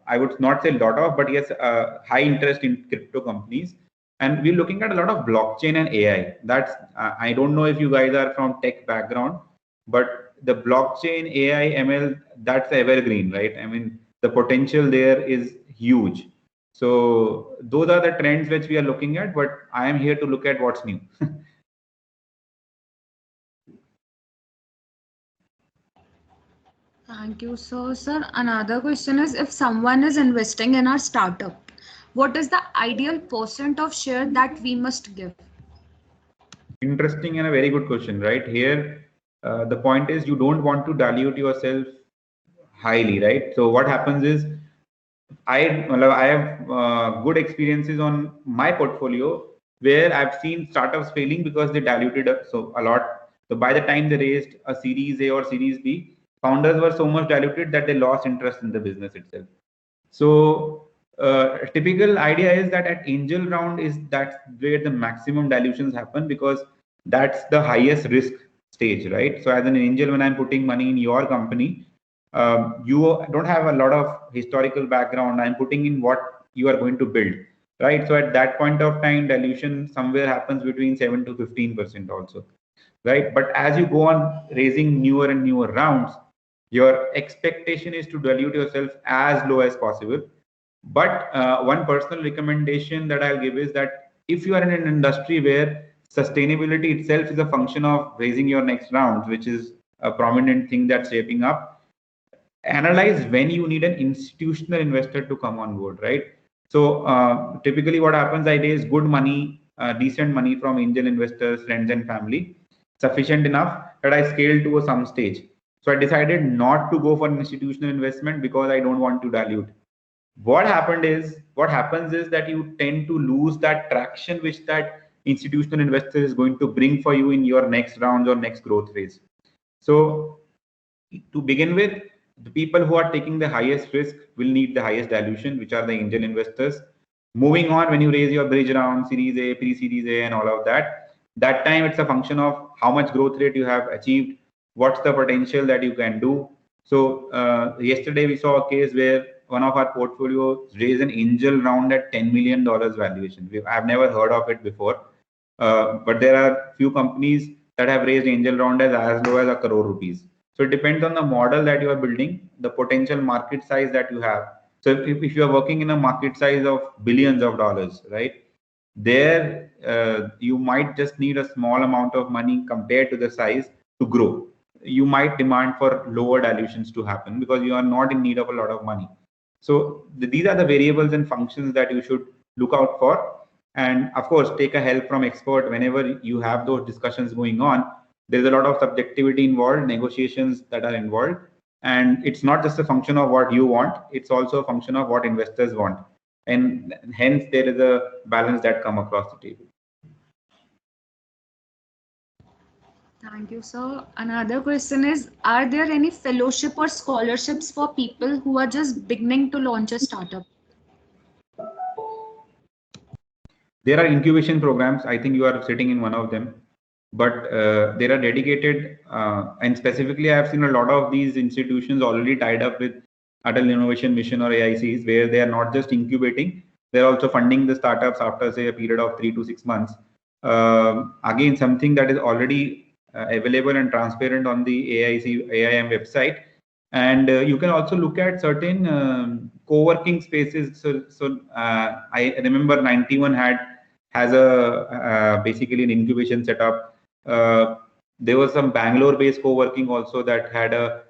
I would not say a lot of, but yes, high interest in crypto companies. And we're looking at a lot of blockchain and AI. That's I don't know if you guys are from tech background, but the blockchain, AI, ML, that's evergreen, right? I mean, the potential there is huge. So those are the trends which we are looking at, but I am here to look at what's new. Thank you, sir. Another question is, if someone is investing in our startup, what is the ideal % of share that we must give? Interesting and a very good question, right? Here, the point is you don't want to dilute yourself highly, right? So what happens is, I have good experiences on my portfolio where I've seen startups failing because they diluted a lot. So by the time they raised a Series A or Series B, founders were so much diluted that they lost interest in the business itself. So a typical idea is that at angel round that's where the maximum dilutions happen, because that's the highest risk stage, right? So as an angel, when I'm putting money in your company, you don't have a lot of historical background. I'm putting in what you are going to build, right? So at that point of time, dilution somewhere happens between 7 to 15% also, right? But as you go on raising newer and newer rounds, your expectation is to dilute yourself as low as possible. But one personal recommendation that I'll give is that if you are in an industry where sustainability itself is a function of raising your next round, which is a prominent thing that's shaping up, analyze when you need an institutional investor to come on board, right? So typically what happens, I raise good money, decent money from angel investors, friends and family, sufficient enough that I scale to some stage. So I decided not to go for an institutional investment because I don't want to dilute. What happens is that you tend to lose that traction which that institutional investor is going to bring for you in your next round or next growth phase. So to begin with, the people who are taking the highest risk will need the highest dilution, which are the angel investors. Moving on, when you raise your bridge round, Series A, pre-Series A, and all of that, that time it's a function of how much growth rate you have achieved, what's the potential that you can do. So yesterday we saw a case where one of our portfolios raised an angel round at $10 million valuation. I've never heard of it before, but there are few companies that have raised angel round as low as ₹1 crore. So it depends on the model that you are building, the potential market size that you have. So if you are working in a market size of billions of dollars, right, there you might just need a small amount of money compared to the size to grow. You might demand for lower dilutions to happen because you are not in need of a lot of money. So these are the variables and functions that you should look out for. And of course, take a help from expert whenever you have those discussions going on. There's a lot of subjectivity involved, negotiations that are involved. And it's not just a function of what you want, it's also a function of what investors want. And hence there is a balance that come across the table. Thank you, sir. Another question is, are there any fellowship or scholarships for people who are just beginning to launch a startup? There are incubation programs. I think you are sitting in one of them, but there are dedicated, and specifically I have seen a lot of these institutions already tied up with Atal Innovation Mission or AICs, where they are not just incubating, they're also funding the startups after, say, a period of 3 to 6 months. Again, something that is already available and transparent on the AIM website. And you can also look at certain co-working spaces. I remember 91 has a basically an incubation setup. There was some Bangalore-based co-working also that had a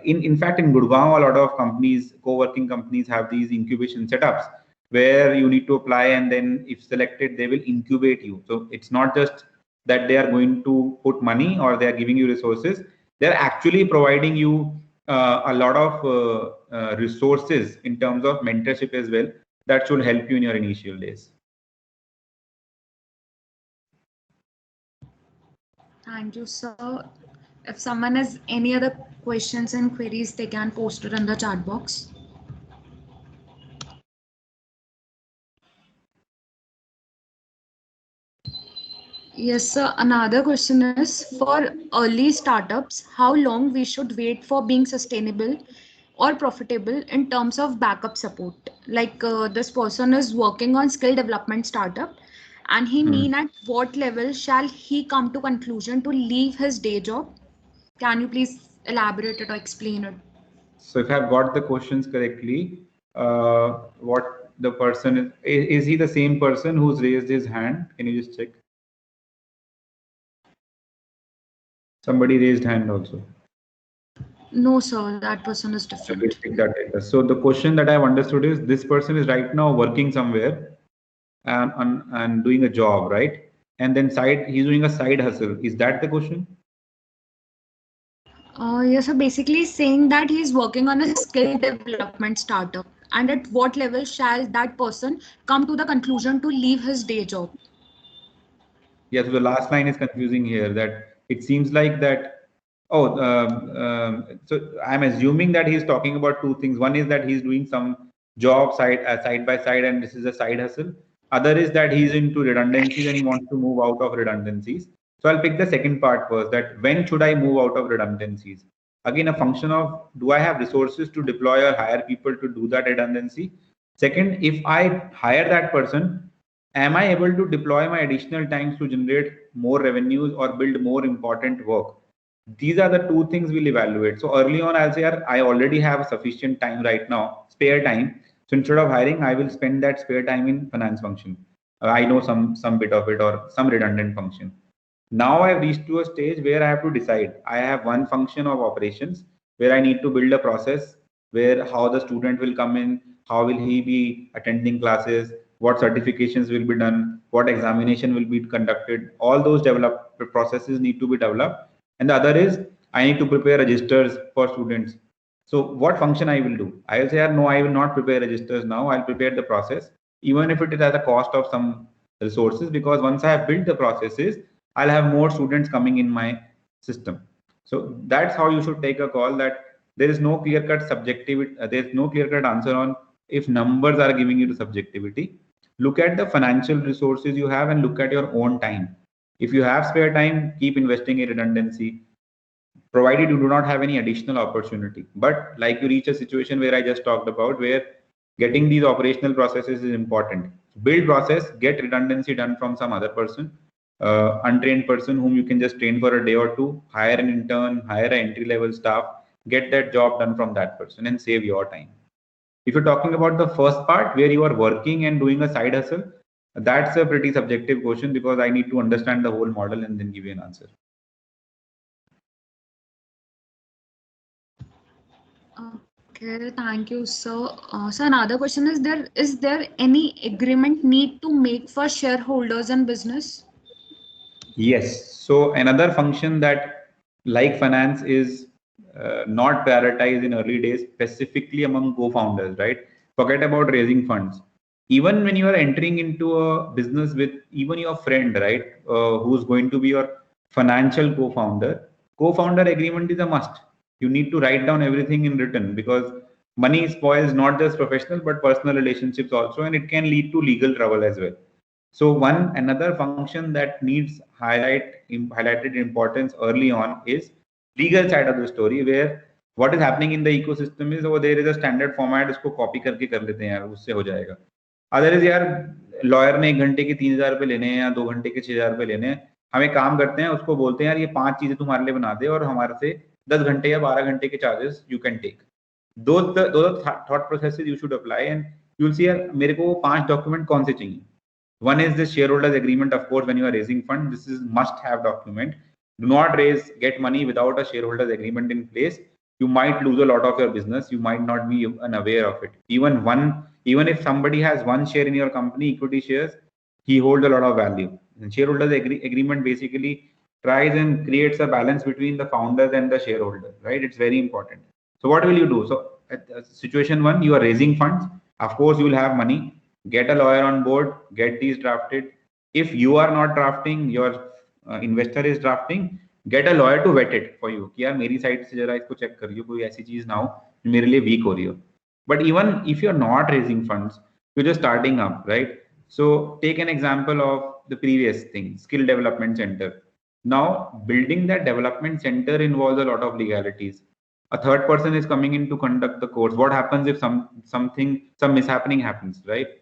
in fact in Gurgaon, a lot of companies, co-working companies, have these incubation setups where you need to apply, and then if selected, they will incubate you. So it's not just that they are going to put money or they are giving you resources; they're actually providing you a lot of resources in terms of mentorship as well that should help you in your initial days. Thank you, sir. If someone has any other questions and queries, they can post it in the chat box. Yes, sir. Another question is, for early startups, how long we should wait for being sustainable or profitable in terms of backup support? Like this person is working on skill development startup, and he need at what level shall he come to conclusion to leave his day job? Can you please elaborate it or explain it? So if I've got the questions correctly, what the person is he the same person who's raised his hand? Can you just check? Somebody raised hand also. No, sir, that person is So we'll different. take that later. So the question that I've understood is this person is right now working somewhere and doing a job, right? And then he's doing a side hustle. Is that the question? Yes, so basically saying that he's working on a skill development startup, and at what level shall that person come to the conclusion to leave his day job? Yeah, so the last line is confusing here, that it seems like that, so I'm assuming that he's talking about two things. One is that he's doing some job side by side, and this is a side hustle. Other is that he's into redundancies and he wants to move out of redundancies. So I'll pick the second part first, that when should I move out of redundancies? Again, a function of, do I have resources to deploy or hire people to do that redundancy? Second, if I hire that person, am I able to deploy my additional times to generate more revenues or build more important work? These are the two things we'll evaluate. So early on, I'll say, I already have sufficient time right now, spare time. So instead of hiring, I will spend that spare time in finance function. I know some bit of it or some redundant function. Now I've reached to a stage where I have to decide. I have one function of operations where I need to build a process where how the student will come in, how will he be attending classes, what certifications will be done, what examination will be conducted. All those developed processes need to be developed. And the other is I need to prepare registers for students. So what function I will do? I will say, no, I will not prepare registers now. I'll prepare the process, even if it is at the cost of some resources, because once I have built the processes, I'll have more students coming in my system. So that's how you should take a call, that there is no clear-cut subjectivity. There's no clear-cut answer on if numbers are giving you the subjectivity. Look at the financial resources you have and look at your own time. If you have spare time, keep investing in redundancy, provided you do not have any additional opportunity. But like you reach a situation where I just talked about, where getting these operational processes is important. Build process, get redundancy done from some other person, untrained person whom you can just train for a day or two, hire an intern, hire an entry level staff, get that job done from that person and save your time. If you're talking about the first part where you are working and doing a side hustle, that's a pretty subjective question, because I need to understand the whole model and then give you an answer. Okay, thank you, sir. So another question is there any agreement need to make for shareholders and business? Yes. So another function that, like finance, is not prioritized in early days, specifically among co-founders, right? Forget about raising funds. Even when you are entering into a business with even your friend, right, who's going to be your financial co-founder agreement is a must. You need to write down everything in written because money spoils not just professional but personal relationships also, and it can lead to legal trouble as well. So one another function that needs highlighted importance early on is legal side of the story, where what is happening in the ecosystem is, oh, there is a standard format, इसको copy करके कर लेते हैं यार, उससे हो जाएगा. Otherwise यार लॉयर ने 1 घंटे के 3,000 रुपए लेने हैं या 2 घंटे के 6,000 रुपए लेने हैं. हम एक काम करते हैं, उसको बोलते हैं यार ये 5 चीजें तुम्हारे लिए बना दे और हमारे से 10 घंटे या 12 घंटे के चार्जेस यू कैन टेक. दो thought processes you should apply and you will see यार मेरे को वो 5 डॉक्यूमेंट कौन से चाहिए. One is the shareholders agreement. Of course, when you are raising fund, this is must have document. Do not get money without a shareholders agreement in place. You might lose a lot of your business. You might not be unaware of it. Even if somebody has one share in your company, equity shares, he holds a lot of value. And shareholders agreement basically tries and creates a balance between the founders and the shareholders, right? It's very important. So what will you do? So at situation one, you are raising funds. Of course, you will have money. Get a lawyer on board, get these drafted. If you are not drafting, your investor is drafting, get a lawyer to vet it for you कि यार मेरी side से जरा इसको check करिए, कोई ऐसी चीज ना हो मेरे लिए वीक हो रही हो. But even if you're not raising funds, you're just starting up, right? So take an example of the previous thing, skill development center. Now building that development center involves a lot of legalities. A third person is coming in to conduct the course. What happens if some mishappening happens, right?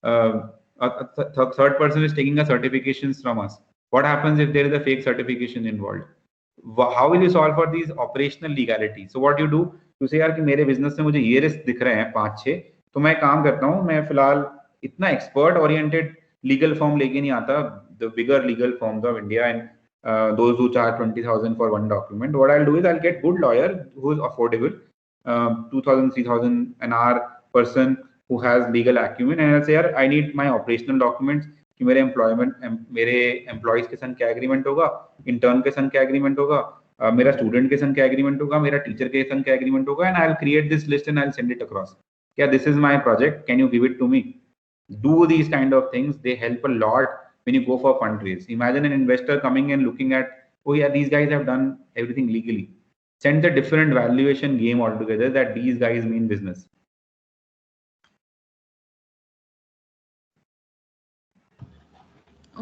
Third person is taking a certifications from us. What happens if there is a fake certification involved? How will you solve for these operational legalities? So what you do, you say यार कि मेरे business में मुझे ये risk दिख रहे हैं 5-6, तो मैं काम करता हूँ, मैं फिलहाल इतना एक्सपर्ट ओरिएंटेड लीगल फॉर्म लेके नहीं आता, the bigger legal forms of India and those who charge 20,000 for one document. What I'll do is I'll get good lawyer who is affordable, 2,000, 3,000 an hour person who has legal acumen, and I'll say यार I need my operational documents कि मेरे मेरे employees के संग क्या agreement होगा, intern के संग क्या एग्रीमेंट होगा, मेरा स्टूडेंट के संग क्या एग्रीमेंट होगा, मेरा टीचर के संग क्या एग्रीमेंट होगा, and I will create this list and I will send it across. Yeah, this is my project, can you give it to me? Do these kind of things, they help a lot when you go for fundraise. Imagine an investor coming and looking at, oh yeah, these guys have done everything legally. Send a different valuation game altogether that these guys mean business.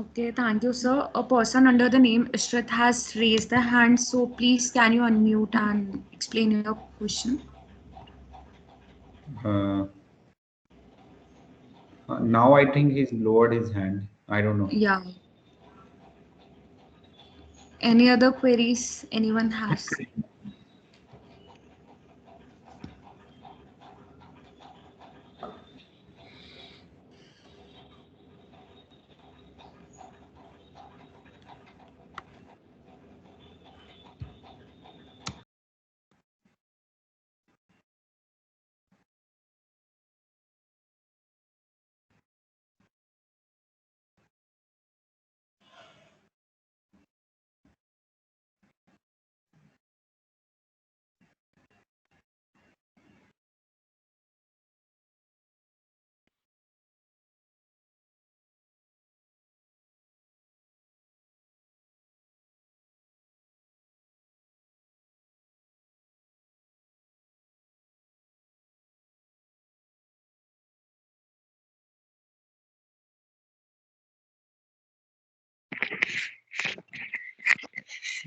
Okay, thank you, sir. A person under the name Ishrat has raised the hand, so please can you unmute and explain your question? uh, Now I think he's lowered his hand, I don't know. Yeah. Any other queries anyone has?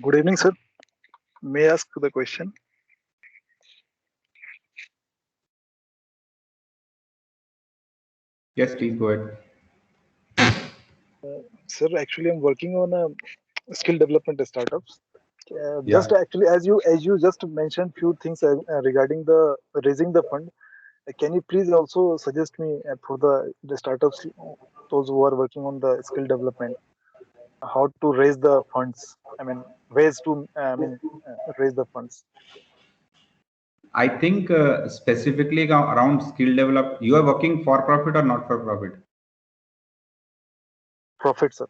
Good evening, sir. May I ask the question? Yes, please go ahead. Sir, actually, I'm working on a skill development startups. Just Yeah. actually, as you just mentioned few things regarding the raising the fund. Can you please also suggest me for the startups, those who are working on the skill development, how to raise the funds? I mean, ways to raise the funds. I think specifically around skill develop, you are working for profit or not for profit? Profit, sir.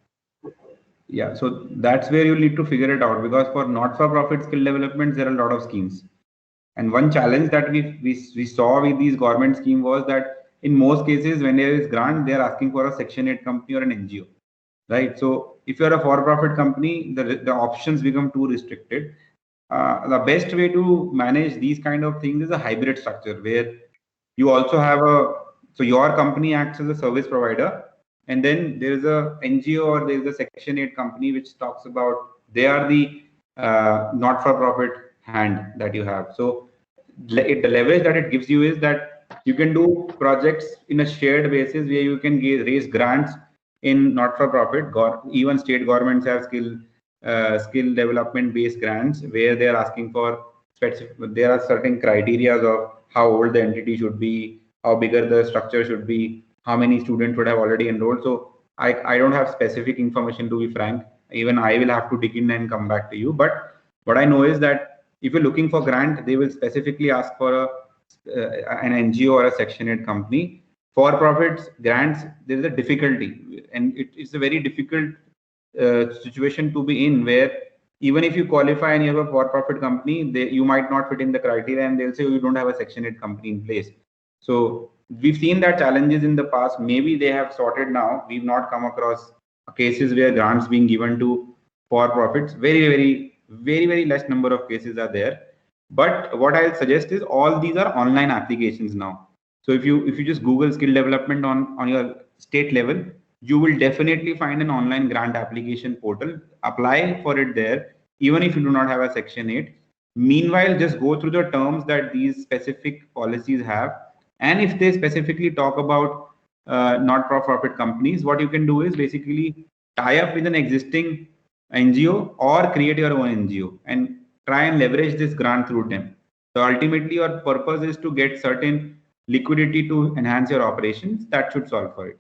Yeah, so that's where you need to figure it out, because for not for profit skill development, there are a lot of schemes. And one challenge that we saw with these government scheme was that in most cases, when there is grant, they are asking for a Section 8 company or an NGO, right? So if you are a for-profit company, the options become too restricted. The best way to manage these kind of things is a hybrid structure where you also have so your company acts as a service provider, and then there is a NGO or there is a Section 8 company which talks about they are the not-for-profit hand that you have. So the leverage that it gives you is that you can do projects in a shared basis where you can raise grants in not-for-profit. Even state governments have skill development based grants where they are asking for specific. There are certain criteria of how old the entity should be, how bigger the structure should be, how many students would have already enrolled. So I don't have specific information, to be frank. Even I will have to dig in and come back to you. But what I know is that if you're looking for grant, they will specifically ask for an NGO or a Section 8 company. For profits grants, there is a difficulty, and it's a very difficult situation to be in, where even if you qualify and you have a for-profit company, you might not fit in the criteria, and they'll say, oh, you don't have a Section 8 company in place. So we've seen that challenges in the past. Maybe they have sorted now. We've not come across cases where grants being given to for-profits. Very less number of cases are there. But what I'll suggest is all these are online applications now. So if you just Google skill development on your state level, you will definitely find an online grant application portal. Apply for it there, even if you do not have a Section 8. Meanwhile, just go through the terms that these specific policies have. And if they specifically talk about not-for-profit companies, what you can do is basically tie up with an existing NGO or create your own NGO and try and leverage this grant through them. So ultimately, your purpose is to get certain liquidity to enhance your operations. That should solve for it.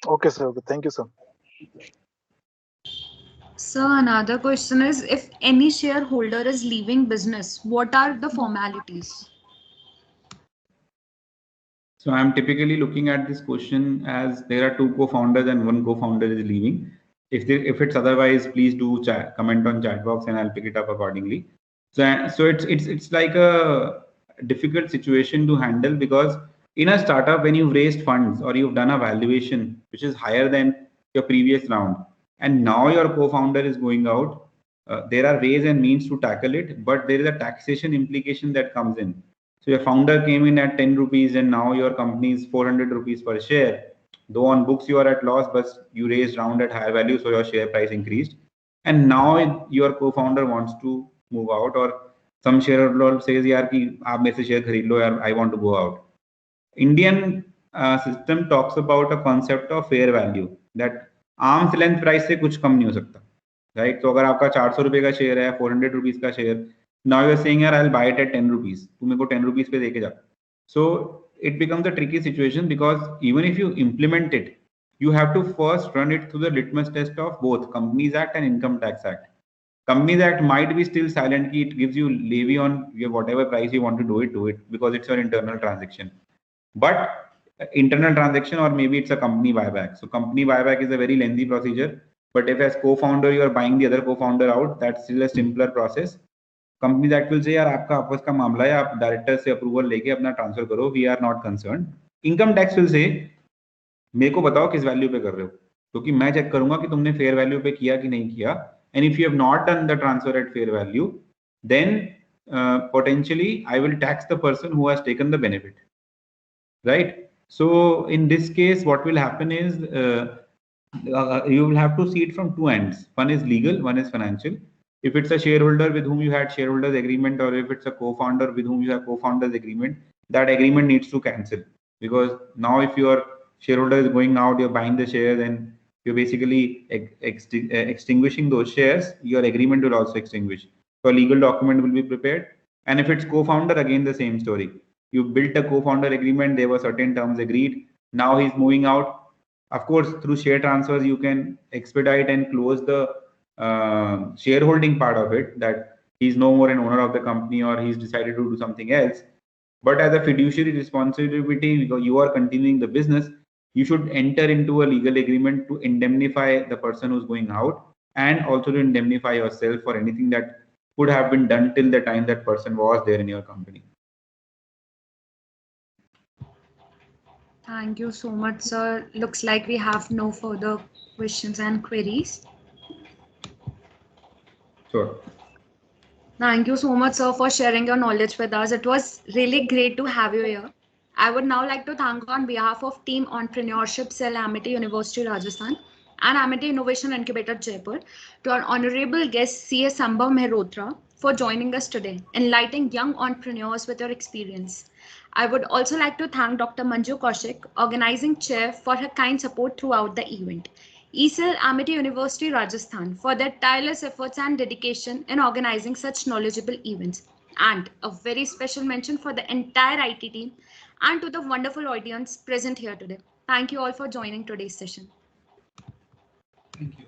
Okay, sir. Okay. Thank you, sir. So another question is, if any shareholder is leaving business, what are the formalities? So I'm typically looking at this question as there are two co-founders and one co-founder is leaving. If it's otherwise, please do comment on chat box and I'll pick it up accordingly. So it's like a difficult situation to handle, because in a startup, when you've raised funds or you've done a valuation which is higher than your previous round, and now your co-founder is going out, there are ways and means to tackle it, but there is a taxation implication that comes in. So your founder came in at 10 rupees and now your company is 400 rupees per share. Though on books you are at loss, but you raised round at higher value, so your share price increased. And now your co-founder wants to move out, or some shareholder says, "Yaar ki aap mere se share kharid lo, yaar, I want to go out." Indian system talks about a concept of fair value, that arm's length price से कुछ कम नहीं हो सकता, right? तो अगर आपका 400 रुपए का शेयर है, 400 रुपीज का शेयर, now you're saying, यार, I'll buy it at 10 rupees, तू मेरे को 10 rupees पे देके जा. So it becomes a tricky situation, because even if you implement it, you have to first run it through the litmus test of both Companies Act and Income Tax Act. Companies Act might be still silent, it gives you levy on your whatever price you want to do it, because it's your internal transaction. But internal transaction, or maybe it's a company buyback. So company buyback is a very lengthy procedure. But if as co-founder you are buying the other co-founder out, that's still a simpler process. Companies Act will say, यार आपका आपस का मामला है, आप director से approval लेके अपना ट्रांसफर करो, we are not concern. Income tax will say, मेरे को बताओ किस वैल्यू पे कर रहे हो, क्योंकि मैं चेक करूंगा कि तुमने फेयर वैल्यू पे किया कि नहीं किया. And if you have not done the transfer at fair value, then potentially I will tax the person who has taken the benefit. Right? So in this case, what will happen is you will have to see it from two ends. One is legal, one is financial. If it's a shareholder with whom you had shareholders agreement, or if it's a co-founder with whom you have co-founders agreement, that agreement needs to cancel. Because now if your shareholder is going out, you're buying the shares and you're basically extinguishing those shares, your agreement will also extinguish. So a legal document will be prepared. And if it's co-founder, again the same story. You built a co-founder agreement, there were certain terms agreed. Now he's moving out. Of course, through share transfers, you can expedite and close the shareholding part of it, that he's no more an owner of the company or he's decided to do something else. But as a fiduciary responsibility, because you are continuing the business, you should enter into a legal agreement to indemnify the person who's going out and also to indemnify yourself for anything that could have been done till the time that person was there in your company. Thank you so much, sir. Looks like we have no further questions and queries. Sure. Thank you so much, sir, for sharing your knowledge with us. It was really great to have you here. I would now like to thank on behalf of Team Entrepreneurship Cell Amity University Rajasthan and Amity Innovation Incubator Jaipur to our honorable guest C.A. Sambhav Mehrotra for joining us today, enlightening young entrepreneurs with your experience. I would also like to thank Dr. Manju Kaushik, organizing chair, for her kind support throughout the event. ESL Amity University Rajasthan for their tireless efforts and dedication in organizing such knowledgeable events. And a very special mention for the entire IT team and to the wonderful audience present here today. Thank you all for joining today's session. Thank you.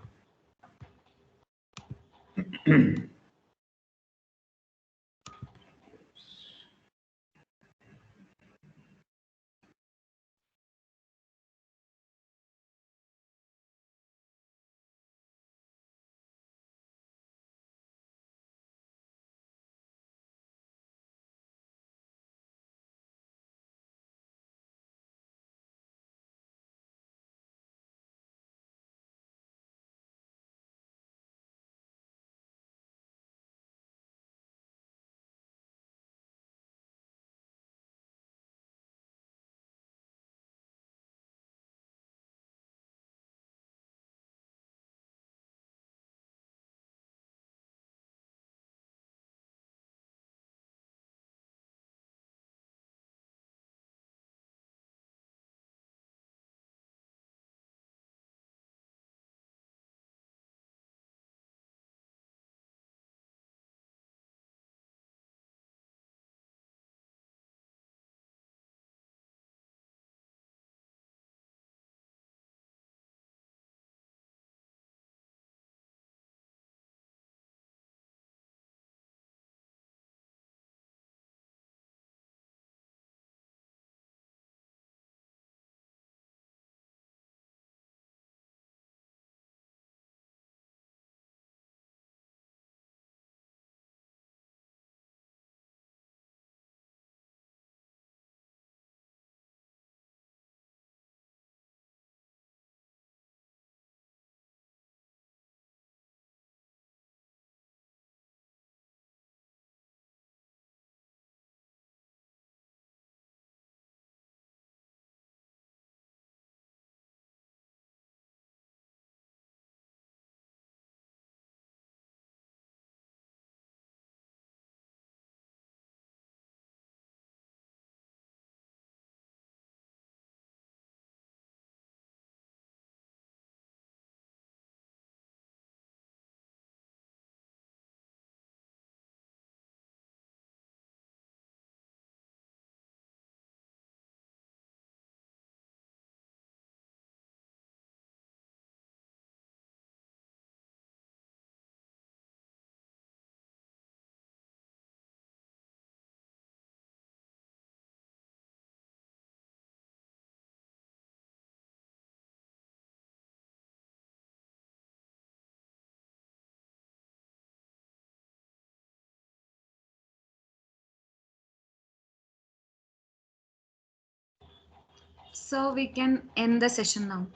So we can end the session now.